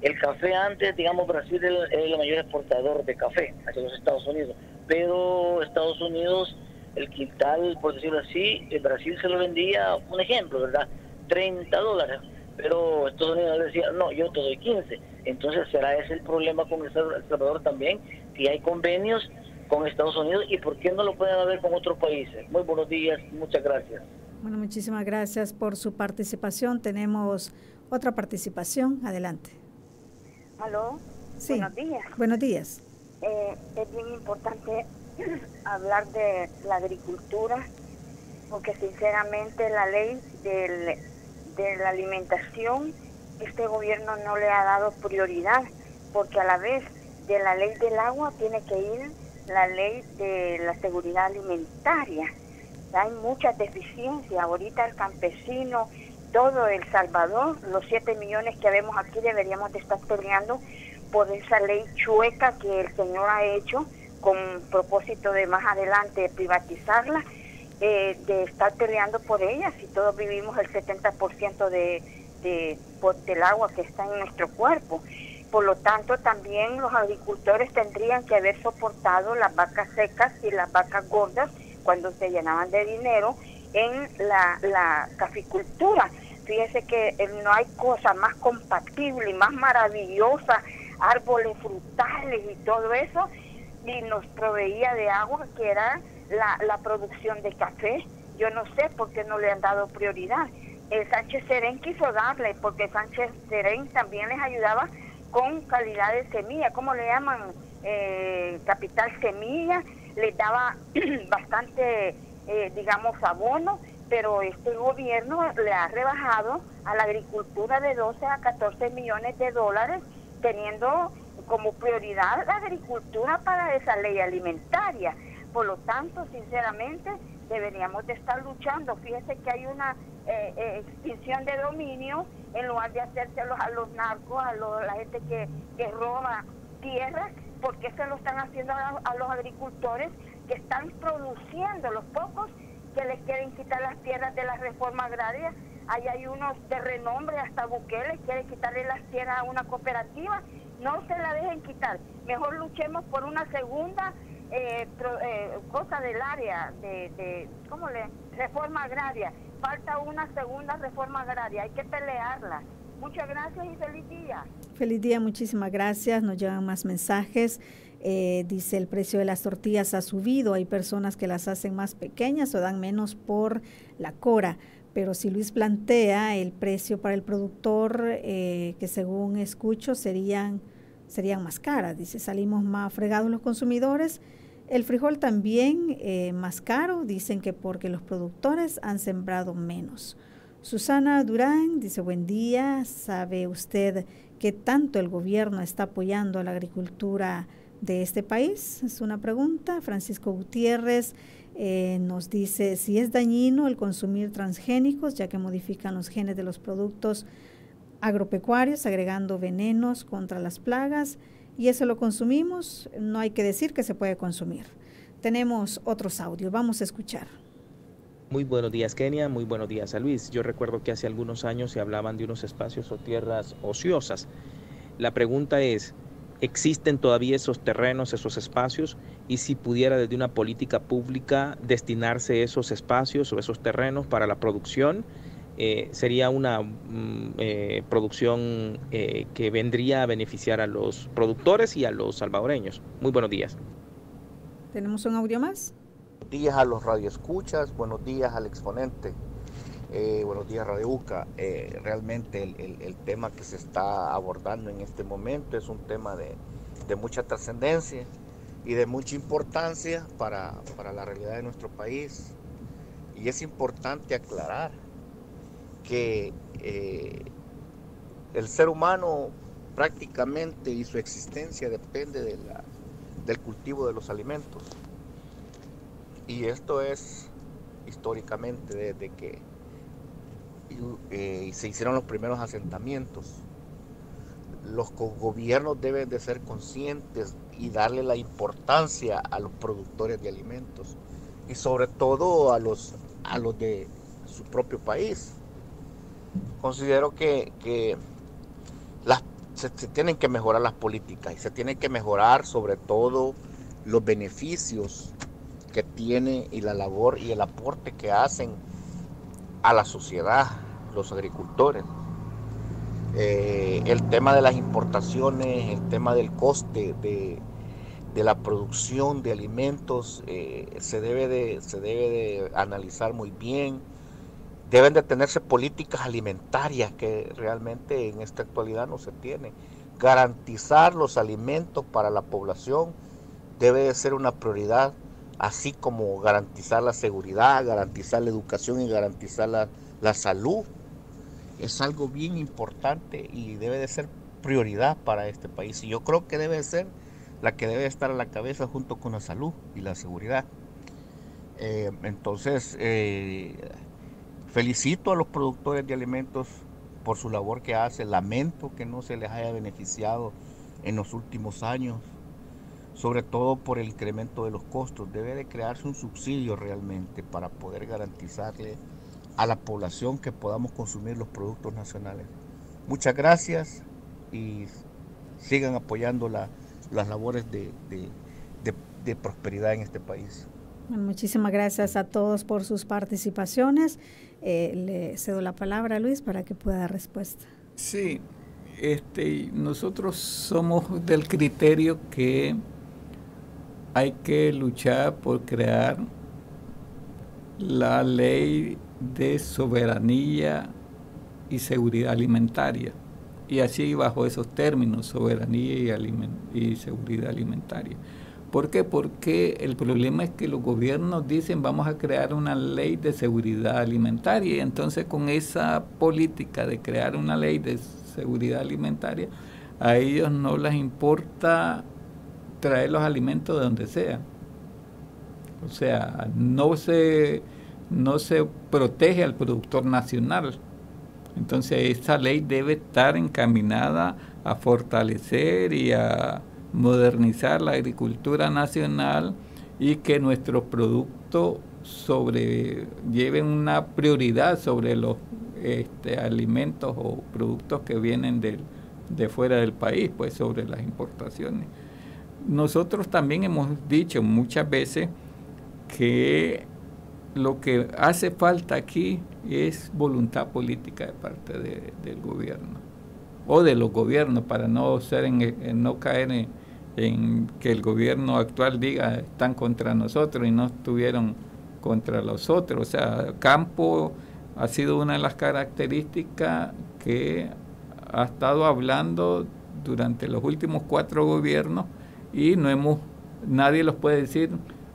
[SPEAKER 11] el café antes, digamos, Brasil era el mayor exportador de café hacia los Estados Unidos, pero Estados Unidos, el quintal, por decirlo así, el Brasil se lo vendía, un ejemplo, ¿verdad?, $30, pero Estados Unidos le decía, no, yo te doy 15. Entonces, ¿será ese el problema con El Salvador también? Si hay convenios con Estados Unidos, ¿y por qué no lo pueden haber con otros países? Muy buenos días, muchas gracias.
[SPEAKER 9] Bueno, muchísimas gracias por su participación. Tenemos otra participación, adelante.
[SPEAKER 4] ¿Aló?
[SPEAKER 9] Sí.
[SPEAKER 4] Buenos días.
[SPEAKER 9] Buenos días.
[SPEAKER 4] Es bien importante hablar de la agricultura, porque sinceramente la ley de la alimentación, este gobierno no le ha dado prioridad, porque a la vez de la ley del agua tiene que ir
[SPEAKER 12] la ley de la seguridad alimentaria. Hay muchas deficiencias. Ahorita el campesino, todo El Salvador, los 7 millones que vemos aquí, deberíamos de estar peleando por esa ley chueca que el señor ha hecho con propósito de más adelante privatizarla, de estar peleando por ella, si todos vivimos el 70% del agua que está en nuestro cuerpo. Por lo tanto, también los agricultores tendrían que haber soportado las vacas secas y las vacas gordas cuando se llenaban de dinero en la caficultura. Fíjese que no hay cosa más compatible y más maravillosa, árboles frutales y todo eso, y nos proveía de agua, que era la producción de café. Yo no sé por qué no le han dado prioridad. El Sánchez Serén quiso darle, porque Sánchez Serén también les ayudaba con calidad de semilla, ¿cómo le llaman? Capital semilla, les daba bastante, digamos, abono, pero este gobierno le ha rebajado a la agricultura de 12 a 14 millones de dólares, teniendo como prioridad la agricultura para esa ley alimentaria. Por lo tanto, sinceramente, deberíamos de estar luchando. Fíjese que hay una extinción de dominio, en lugar de hacérselos a los narcos, a la gente que roba tierras. ¿Por qué se lo están haciendo a los agricultores que están produciendo, los pocos que les quieren quitar las tierras de la reforma agraria? Ahí hay unos de renombre, hasta Bukele quiere quitarle las tierras a una cooperativa. No se la dejen quitar. Mejor luchemos por una segunda cosa del área de reforma agraria. Falta una segunda reforma agraria, hay que pelearla. Muchas gracias y feliz día.
[SPEAKER 9] Feliz día, muchísimas gracias. Nos llegan más mensajes. Dice, el precio de las tortillas ha subido. Hay personas que las hacen más pequeñas o dan menos por la cora. Pero si Luis plantea el precio para el productor, que según escucho serían más caras. Dice, salimos más fregados los consumidores. El frijol también más caro. Dicen que porque los productores han sembrado menos. Susana Durán dice, buen día. ¿Sabe usted qué tanto el gobierno está apoyando a la agricultura de este país? Es una pregunta. Francisco Gutiérrez nos dice, si es dañino el consumir transgénicos, ya que modifican los genes de los productos agropecuarios, agregando venenos contra las plagas, y eso lo consumimos, no hay que decir que se puede consumir. Tenemos otros audios, vamos a escuchar.
[SPEAKER 13] Muy buenos días, Kenia. Muy buenos días a Luis. Yo recuerdo que hace algunos años se hablaban de unos espacios o tierras ociosas. La pregunta es, ¿existen todavía esos terrenos, esos espacios? Y si pudiera desde una política pública destinarse esos espacios o esos terrenos para la producción, sería una producción que vendría a beneficiar a los productores y a los salvadoreños. Muy buenos días.
[SPEAKER 9] ¿Tenemos un audio más?
[SPEAKER 14] Buenos días a los radioescuchas, buenos días al exponente, buenos días Radio UCA. Realmente el tema que se está abordando en este momento es un tema de mucha trascendencia y de mucha importancia para la realidad de nuestro país. Y es importante aclarar que el ser humano prácticamente y su existencia depende del cultivo de los alimentos. Y esto es históricamente desde que se hicieron los primeros asentamientos. Los gobiernos deben de ser conscientes y darle la importancia a los productores de alimentos y sobre todo a los de su propio país. Considero que se tienen que mejorar las políticas y se tienen que mejorar sobre todo los beneficios que tiene y la labor y el aporte que hacen a la sociedad los agricultores. El tema de las importaciones, el tema del coste de la producción de alimentos se debe de analizar muy bien. Deben de tenerse políticas alimentarias que realmente en esta actualidad no se tienen. Garantizar los alimentos para la población debe de ser una prioridad, así como garantizar la seguridad, garantizar la educación y garantizar la salud. Es algo bien importante y debe de ser prioridad para este país. Y yo creo que debe de ser la que debe estar a la cabeza junto con la salud y la seguridad. Entonces, felicito a los productores de alimentos por su labor que hacen. Lamento que no se les haya beneficiado en los últimos años, sobre todo por el incremento de los costos. Debe de crearse un subsidio realmente para poder garantizarle a la población que podamos consumir los productos nacionales. Muchas gracias y sigan apoyando las labores de prosperidad en este país.
[SPEAKER 9] Bueno, muchísimas gracias a todos por sus participaciones. Le cedo la palabra a Luis para que pueda dar respuesta.
[SPEAKER 10] Sí, nosotros somos del criterio que hay que luchar por crear la ley de soberanía y seguridad alimentaria. Y así bajo esos términos, soberanía y seguridad alimentaria. ¿Por qué? Porque el problema es que los gobiernos dicen vamos a crear una ley de seguridad alimentaria y entonces con esa política de crear una ley de seguridad alimentaria a ellos no les importa traer los alimentos de donde sea. O sea, no se protege al productor nacional. Entonces esa ley debe estar encaminada a fortalecer y a modernizar la agricultura nacional y que nuestros productos lleven una prioridad sobre los alimentos o productos que vienen de fuera del país, pues sobre las importaciones. Nosotros también hemos dicho muchas veces que lo que hace falta aquí es voluntad política de parte del gobierno o de los gobiernos para no caer en que el gobierno actual diga están contra nosotros y no estuvieron contra los otros. O sea, campo ha sido una de las características que ha estado hablando durante los últimos 4 gobiernos y nadie los puede decir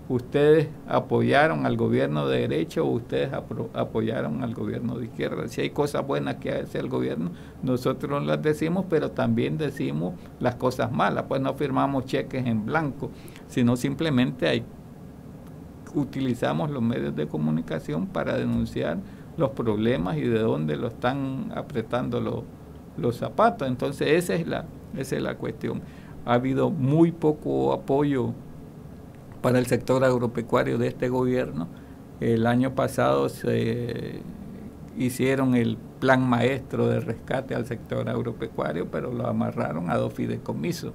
[SPEAKER 10] ustedes apoyaron al gobierno de derecha o ustedes apoyaron al gobierno de izquierda. Si hay cosas buenas que hace el gobierno, nosotros las decimos, pero también decimos las cosas malas, pues no firmamos cheques en blanco, sino simplemente utilizamos los medios de comunicación para denunciar los problemas y de dónde lo están apretando los zapatos. Entonces esa es la cuestión. Ha habido muy poco apoyo para el sector agropecuario de este gobierno. El año pasado se hicieron el plan maestro de rescate al sector agropecuario, pero lo amarraron a 2 fideicomisos.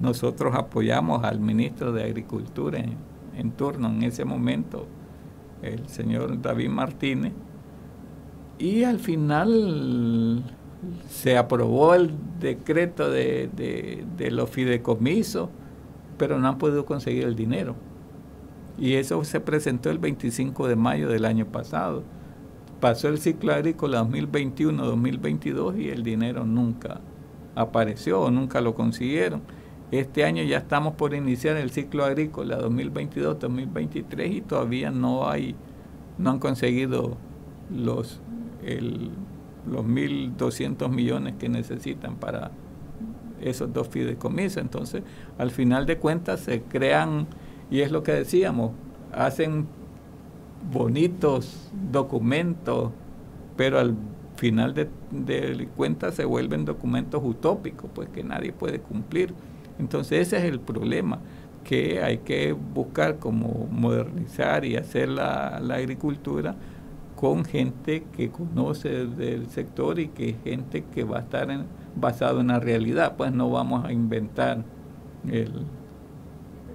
[SPEAKER 10] Nosotros apoyamos al ministro de Agricultura en turno en ese momento, el señor David Martínez, y al final se aprobó el decreto de los fideicomisos, pero no han podido conseguir el dinero. Y eso se presentó el 25 de mayo del año pasado. Pasó el ciclo agrícola 2021-2022 y el dinero nunca apareció o nunca lo consiguieron. Este año ya estamos por iniciar el ciclo agrícola 2022-2023 y todavía no han conseguido los 1.200 millones que necesitan para esos 2 fideicomisos. Entonces, al final de cuentas se crean, y es lo que decíamos, hacen bonitos documentos, pero al final de cuentas se vuelven documentos utópicos, pues que nadie puede cumplir. Entonces ese es el problema, que hay que buscar cómo modernizar y hacer la agricultura con gente que conoce del sector y que gente que va a estar basado en la realidad. Pues no vamos a inventar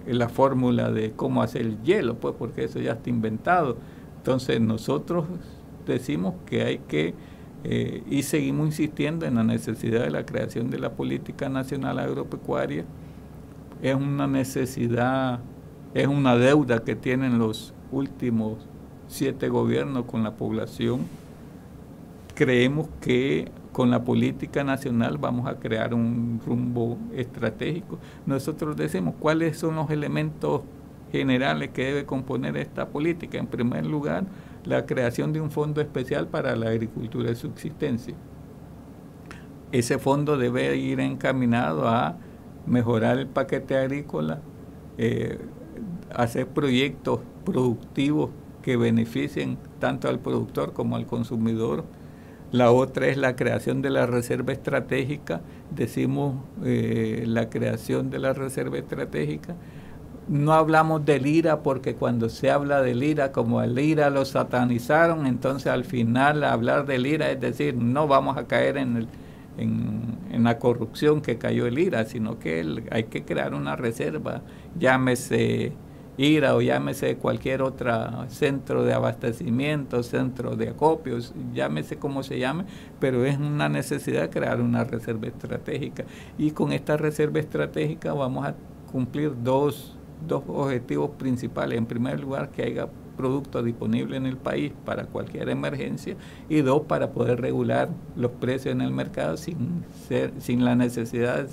[SPEAKER 10] la fórmula de cómo hacer el hielo, pues porque eso ya está inventado. Entonces nosotros decimos que hay que y seguimos insistiendo en la necesidad de la creación de la política nacional agropecuaria. Es una necesidad, es una deuda que tienen los últimos 7 gobiernos con la población. Creemos que con la política nacional vamos a crear un rumbo estratégico. Nosotros decimos cuáles son los elementos generales que debe componer esta política. En primer lugar, la creación de un fondo especial para la agricultura de subsistencia. Ese fondo debe ir encaminado a mejorar el paquete agrícola, hacer proyectos productivos que beneficien tanto al productor como al consumidor. La otra es la creación de la reserva estratégica. Decimos la creación de la reserva estratégica. No hablamos del IRA porque cuando se habla del IRA, como el IRA lo satanizaron, entonces al final hablar del IRA es decir, no vamos a caer en la corrupción que cayó el IRA, sino que hay que crear una reserva, llámese IRA o llámese cualquier otro centro de abastecimiento, centro de acopios, llámese como se llame, pero es una necesidad crear una reserva estratégica. Y con esta reserva estratégica vamos a cumplir dos objetivos principales. En primer lugar, que haya productos disponibles en el país para cualquier emergencia, y dos, para poder regular los precios en el mercado sin la necesidad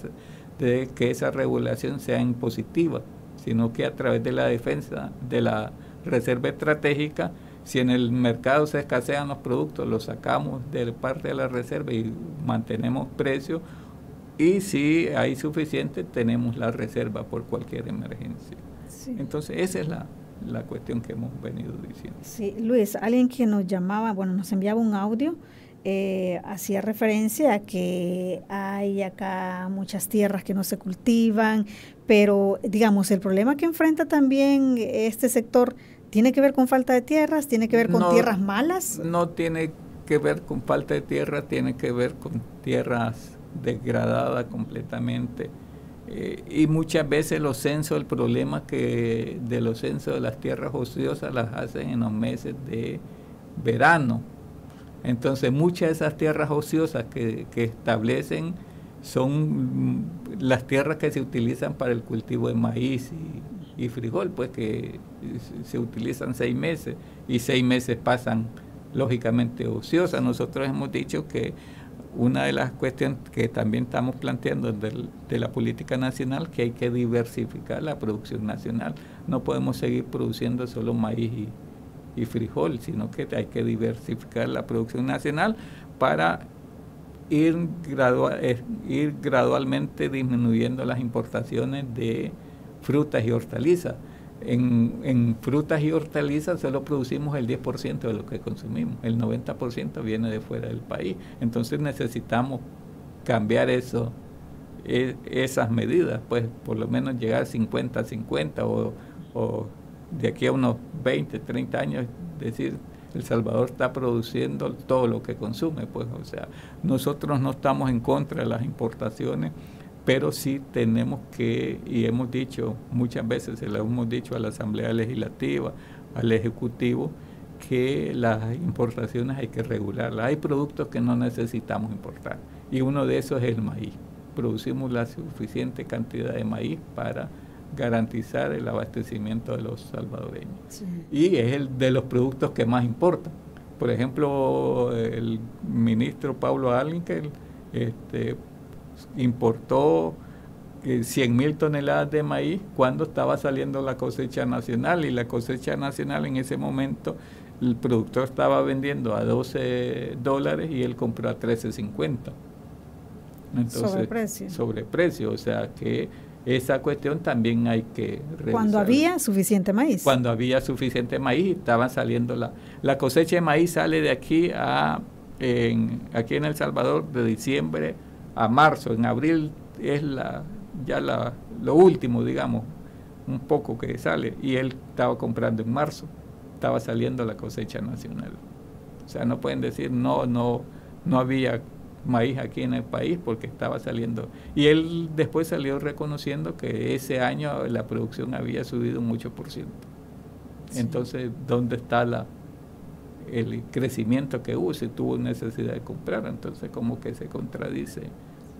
[SPEAKER 10] de que esa regulación sea impositiva, sino que a través de la defensa de la reserva estratégica, si en el mercado se escasean los productos, los sacamos de parte de la reserva y mantenemos precios, y si hay suficiente, tenemos la reserva por cualquier emergencia. Sí. Entonces, esa es la cuestión que hemos venido diciendo.
[SPEAKER 9] Sí, Luis, alguien que nos llamaba, nos enviaba un audio, hacía referencia a que hay acá muchas tierras que no se cultivan, pero digamos, el problema que enfrenta también este sector tiene que ver con falta de tierras, tiene que ver con tierras malas.
[SPEAKER 10] No tiene que ver con falta de tierra, tiene que ver con tierras degradada completamente, y muchas veces los censos, el problema que de los censos de las tierras ociosas las hacen en los meses de verano. Entonces muchas de esas tierras ociosas que establecen son las tierras que se utilizan para el cultivo de maíz y frijol, pues que se utilizan 6 meses y 6 meses pasan lógicamente ociosas. Nosotros hemos dicho que una de las cuestiones que también estamos planteando de la política nacional, que hay que diversificar la producción nacional. No podemos seguir produciendo solo maíz y frijol, sino que hay que diversificar la producción nacional para ir gradualmente disminuyendo las importaciones de frutas y hortalizas. En frutas y hortalizas solo producimos el 10% de lo que consumimos, el 90% viene de fuera del país. Entonces necesitamos cambiar esas medidas, pues por lo menos llegar 50-50 o de aquí a unos 20, 30 años, decir, El Salvador está produciendo todo lo que consume, pues, o sea, nosotros no estamos en contra de las importaciones, pero sí tenemos que, y hemos dicho muchas veces, se lo hemos dicho a la Asamblea Legislativa, al Ejecutivo, que las importaciones hay que regularlas. Hay productos que no necesitamos importar, y uno de esos es el maíz. Producimos la suficiente cantidad de maíz para garantizar el abastecimiento de los salvadoreños. Sí. Y es el de los productos que más importan. Por ejemplo, el ministro Pablo Allinkel importó 100,000 toneladas de maíz cuando estaba saliendo la cosecha nacional, y la cosecha nacional en ese momento el productor estaba vendiendo a $12 y él compró a $13.50. Entonces, sobreprecio, o sea que esa cuestión también hay que revisar.
[SPEAKER 9] Cuando había suficiente maíz.
[SPEAKER 10] Cuando había suficiente maíz, estaban saliendo la cosecha de maíz sale de aquí aquí en El Salvador de diciembre a marzo. En abril es lo último, digamos, un poco que sale, y él estaba comprando en marzo, estaba saliendo la cosecha nacional. O sea, no pueden decir no había maíz aquí en el país porque estaba saliendo. Y él después salió reconociendo que ese año la producción había subido un 8%. Sí. Entonces, ¿dónde está el crecimiento que hubo? Si tuvo necesidad de comprar, entonces como que se contradice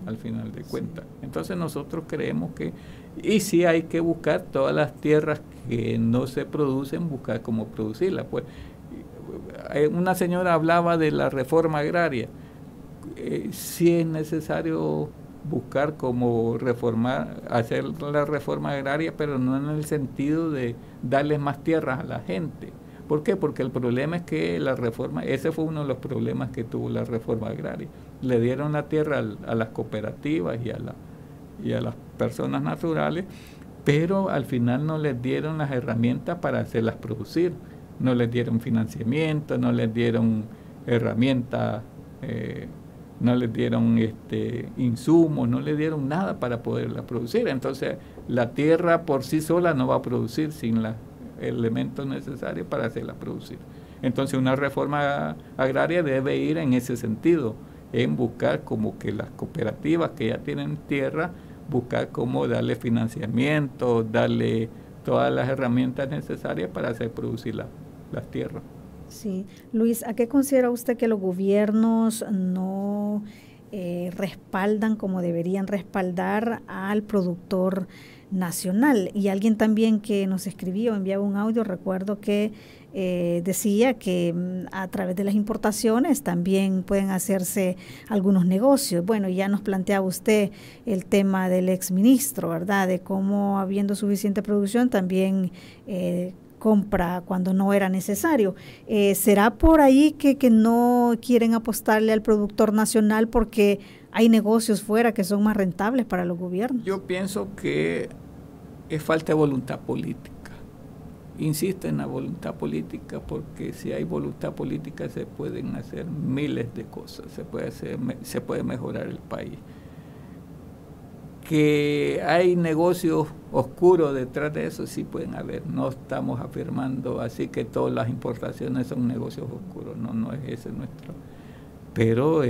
[SPEAKER 10] al final de cuentas. Entonces nosotros creemos que, y sí hay que buscar todas las tierras que no se producen, buscar cómo producirlas. Pues una señora hablaba de la reforma agraria. Sí es necesario buscar cómo hacer la reforma agraria, pero no en el sentido de darles más tierras a la gente. ¿Por qué? Porque el problema es que ese fue uno de los problemas que tuvo la reforma agraria. Le dieron la tierra a las cooperativas y a las personas naturales, pero al final no les dieron las herramientas para hacerlas producir, no les dieron financiamiento, no les dieron herramientas, no les dieron insumos, no les dieron nada para poderlas producir. Entonces la tierra por sí sola no va a producir sin los elementos necesarios para hacerla producir. Entonces una reforma agraria debe ir en ese sentido, en buscar como que las cooperativas que ya tienen tierra, buscar cómo darle financiamiento, darle todas las herramientas necesarias para hacer producir las tierras.
[SPEAKER 9] Sí. Luis, ¿a qué considera usted que los gobiernos no respaldan como deberían respaldar al productor nacional? Y alguien también que nos escribió, enviaba un audio, recuerdo que decía que a través de las importaciones también pueden hacerse algunos negocios. Bueno, ya nos planteaba usted el tema del exministro, ¿verdad? De cómo habiendo suficiente producción también compra cuando no era necesario. ¿Será por ahí que no quieren apostarle al productor nacional porque hay negocios fuera que son más rentables para los gobiernos?
[SPEAKER 10] Yo pienso que es falta de voluntad política. Insisto en la voluntad política, porque si hay voluntad política se pueden hacer miles de cosas, se puede mejorar el país. Que hay negocios oscuros detrás de eso, sí pueden haber. No estamos afirmando así que todas las importaciones son negocios oscuros, no es ese nuestro. Pero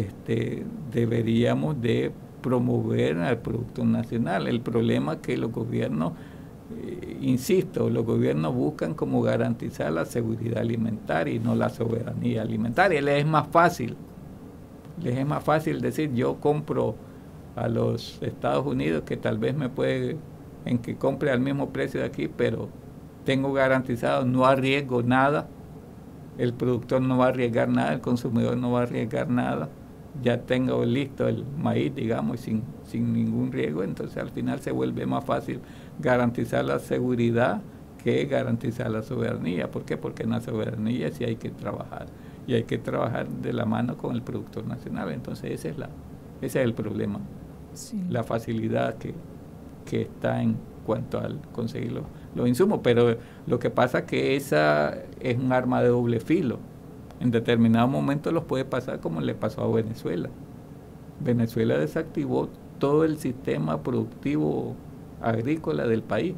[SPEAKER 10] deberíamos de promover al producto nacional. El problema es que los gobiernos, insisto, los gobiernos buscan como garantizar la seguridad alimentaria y no la soberanía alimentaria. Les es más fácil decir yo compro a los Estados Unidos, que tal vez que compre al mismo precio de aquí, pero tengo garantizado, no arriesgo nada, el productor no va a arriesgar nada, el consumidor no va a arriesgar nada, ya tengo listo el maíz, digamos, sin ningún riesgo. Entonces al final se vuelve más fácil garantizar la seguridad que garantizar la soberanía. ¿Por qué? Porque en la soberanía sí hay que trabajar, y hay que trabajar de la mano con el productor nacional. Entonces ese es el problema. Sí. La facilidad que está en cuanto al conseguir los insumos, pero lo que pasa es que esa es un arma de doble filo. En determinado momento los puede pasar como le pasó a Venezuela. Venezuela desactivó todo el sistema productivo agrícola del país.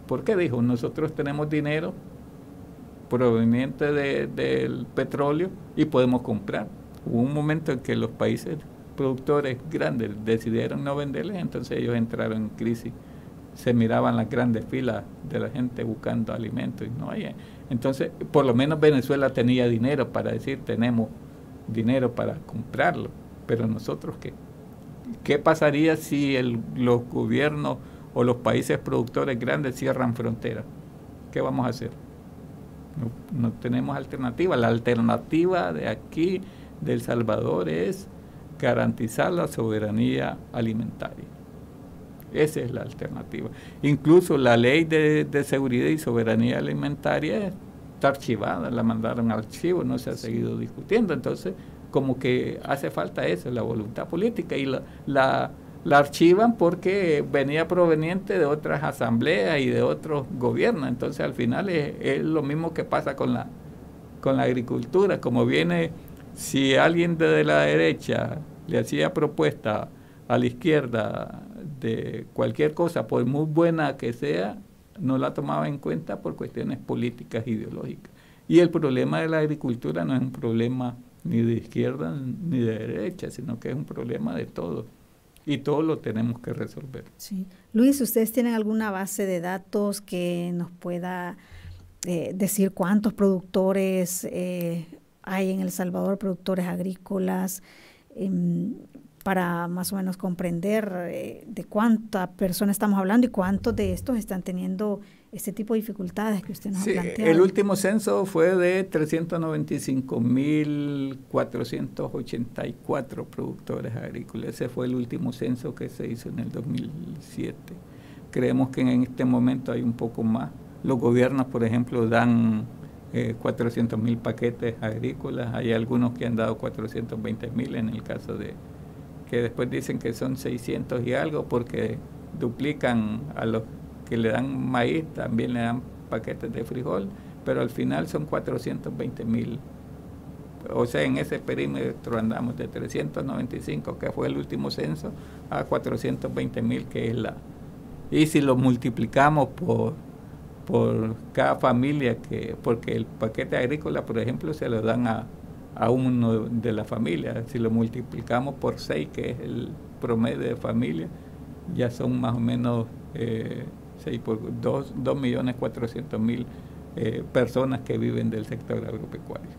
[SPEAKER 10] ¿Por qué? Dijo, nosotros tenemos dinero proveniente del petróleo y podemos comprar. Hubo un momento en que los países productores grandes decidieron no venderles, entonces ellos entraron en crisis. Se miraban las grandes filas de la gente buscando alimentos y no había. Entonces, por lo menos Venezuela tenía dinero para decir, tenemos dinero para comprarlo. Pero nosotros, ¿qué pasaría si los gobiernos o los países productores grandes cierran fronteras? ¿Qué vamos a hacer? No tenemos alternativa. La alternativa de aquí, de El Salvador, es garantizar la soberanía alimentaria. Esa es la alternativa. Incluso la ley de seguridad y soberanía alimentaria está archivada, la mandaron al archivo, no se ha seguido discutiendo. Entonces, como que hace falta eso, la voluntad política, y la archivan porque venía proveniente de otras asambleas y de otros gobiernos. Entonces, al final es lo mismo que pasa con la agricultura. Como viene, si alguien de la derecha le hacía propuesta a la izquierda de cualquier cosa, por muy buena que sea, no la tomaba en cuenta por cuestiones políticas, ideológicas. Y el problema de la agricultura no es un problema ni de izquierda ni de derecha, sino que es un problema de todos. Y todos lo tenemos que resolver.
[SPEAKER 9] Sí. Luis, ¿ustedes tienen alguna base de datos que nos pueda decir cuántos productores hay en El Salvador, productores agrícolas, para más o menos comprender de cuántas personas estamos hablando y cuántos de estos están teniendo este tipo de dificultades que usted nos ha planteado?
[SPEAKER 10] El último censo fue de 395.484 productores agrícolas. Ese fue el último censo que se hizo en el 2007. Creemos que en este momento hay un poco más. Los gobiernos, por ejemplo, dan 400.000 paquetes agrícolas. Hay algunos que han dado 420.000 en el caso de que después dicen que son 600 y algo porque duplican a los que le dan maíz, también le dan paquetes de frijol, pero al final son 420,000. O sea, en ese perímetro andamos de 395, que fue el último censo, a 420,000, que es la... Y si lo multiplicamos por cada familia, porque el paquete agrícola, por ejemplo, se lo dan a uno de la familia. Si lo multiplicamos por 6, que es el promedio de familia, ya son más o menos 6 por 2.400.000 personas que viven del sector agropecuario.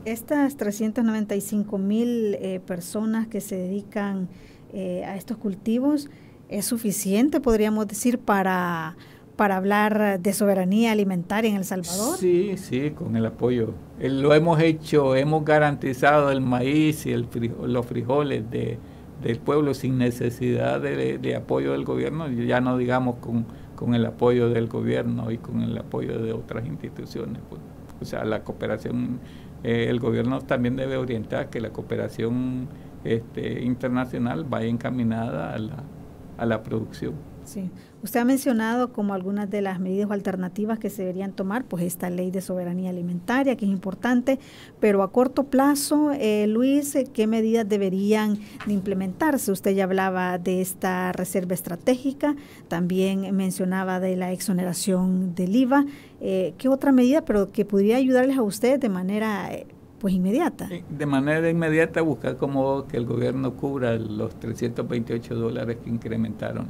[SPEAKER 9] Estas 395,000 personas que se dedican a estos cultivos, ¿es suficiente, podríamos decir, para hablar de soberanía alimentaria en El Salvador?
[SPEAKER 10] Sí, con el apoyo. Lo hemos hecho, hemos garantizado el maíz y los frijoles del pueblo sin necesidad de apoyo del gobierno, ya no digamos con el apoyo del gobierno y con el apoyo de otras instituciones. Pues. O sea, la cooperación, el gobierno también debe orientar que la cooperación internacional vaya encaminada a la producción.
[SPEAKER 9] Sí. Usted ha mencionado como algunas de las medidas o alternativas que se deberían tomar, pues esta ley de soberanía alimentaria, que es importante, pero a corto plazo, Luis, ¿qué medidas deberían de implementarse? Usted ya hablaba de esta reserva estratégica, también mencionaba de la exoneración del IVA. ¿Qué otra medida, pero que podría ayudarles a ustedes de manera pues inmediata?
[SPEAKER 10] De manera inmediata, buscar como que el gobierno cubra los $328 que incrementaron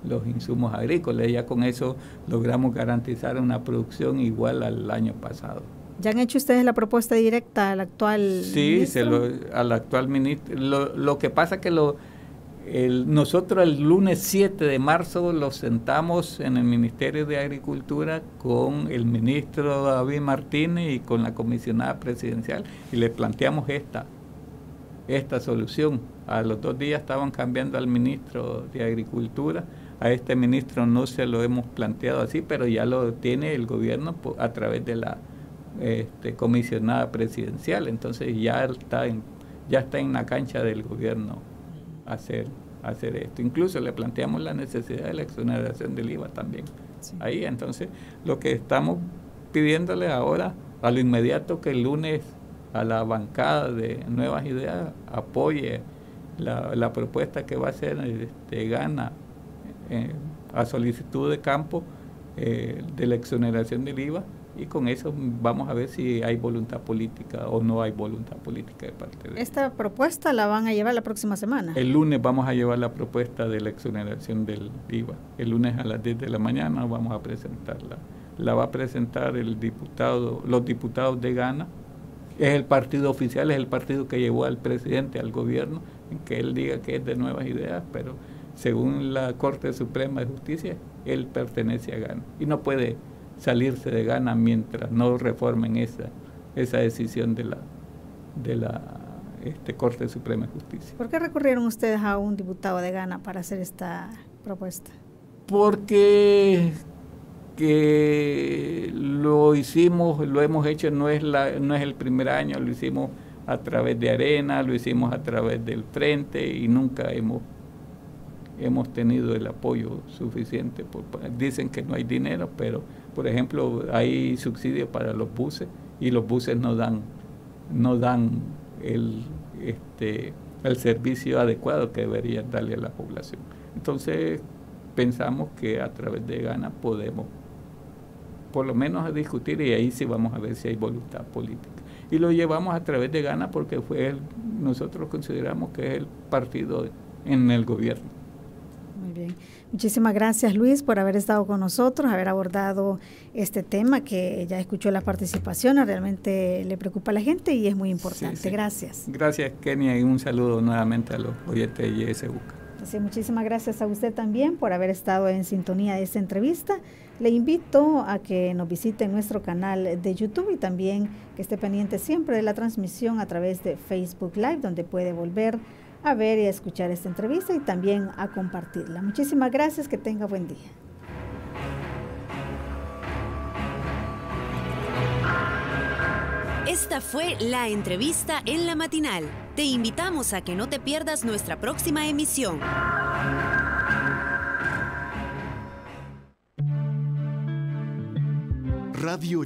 [SPEAKER 10] los insumos agrícolas. Ya con eso logramos garantizar una producción igual al año pasado.
[SPEAKER 9] ¿Ya han hecho ustedes la propuesta directa al actual ministro?
[SPEAKER 10] Sí, al actual ministro. Lo que pasa que nosotros el lunes 7 de marzo lo sentamos en el Ministerio de Agricultura con el ministro David Martínez y con la comisionada presidencial y le planteamos esta solución. A los 2 días estaban cambiando al ministro de Agricultura. A este ministro no se lo hemos planteado así, pero ya lo tiene el gobierno a través de la comisionada presidencial. Entonces ya está en la cancha del gobierno hacer esto. Incluso le planteamos la necesidad de la exoneración del IVA también. Sí. Ahí, entonces, lo que estamos pidiéndole ahora, a lo inmediato, que el lunes a la bancada de Nuevas Ideas apoye la propuesta que va a hacer Gana a solicitud de campo de la exoneración del IVA, y con eso vamos a ver si hay voluntad política o no hay voluntad política de parte de...
[SPEAKER 9] ¿Esta propuesta la van a llevar la próxima semana?
[SPEAKER 10] El lunes vamos a llevar la propuesta de la exoneración del IVA. El lunes a las 10 de la mañana vamos a presentarla. La va a presentar los diputados de Gana. Es el partido oficial, es el partido que llevó al presidente al gobierno, en que él diga que es de Nuevas Ideas, pero según la Corte Suprema de Justicia, él pertenece a Gana y no puede salirse de Gana mientras no reformen esa decisión de la Corte Suprema de Justicia.
[SPEAKER 9] ¿Por qué recurrieron ustedes a un diputado de Gana para hacer esta propuesta?
[SPEAKER 10] Porque lo hemos hecho, no es el primer año, lo hicimos a través de Arena, lo hicimos a través del Frente y nunca hemos tenido el apoyo suficiente. Dicen que no hay dinero, pero por ejemplo hay subsidios para los buses y los buses no dan el servicio adecuado que deberían darle a la población. Entonces pensamos que a través de Gana podemos por lo menos discutir, y ahí sí vamos a ver si hay voluntad política. Y lo llevamos a través de Gana porque nosotros consideramos que es el partido en el gobierno.
[SPEAKER 9] Muy bien. Muchísimas gracias, Luis, por haber estado con nosotros, haber abordado este tema que ya escuchó las participaciones, realmente le preocupa a la gente y es muy importante. Sí. Gracias.
[SPEAKER 10] Gracias, Kenia, y un saludo nuevamente a los oyentes de YSUCA.
[SPEAKER 9] Así, muchísimas gracias a usted también por haber estado en sintonía de esta entrevista. Le invito a que nos visite en nuestro canal de YouTube y también que esté pendiente siempre de la transmisión a través de Facebook Live, donde puede volver a ver y a escuchar esta entrevista y también a compartirla. Muchísimas gracias, que tenga buen día.
[SPEAKER 6] Esta fue la entrevista en la matinal. Te invitamos a que no te pierdas nuestra próxima emisión.
[SPEAKER 7] Radio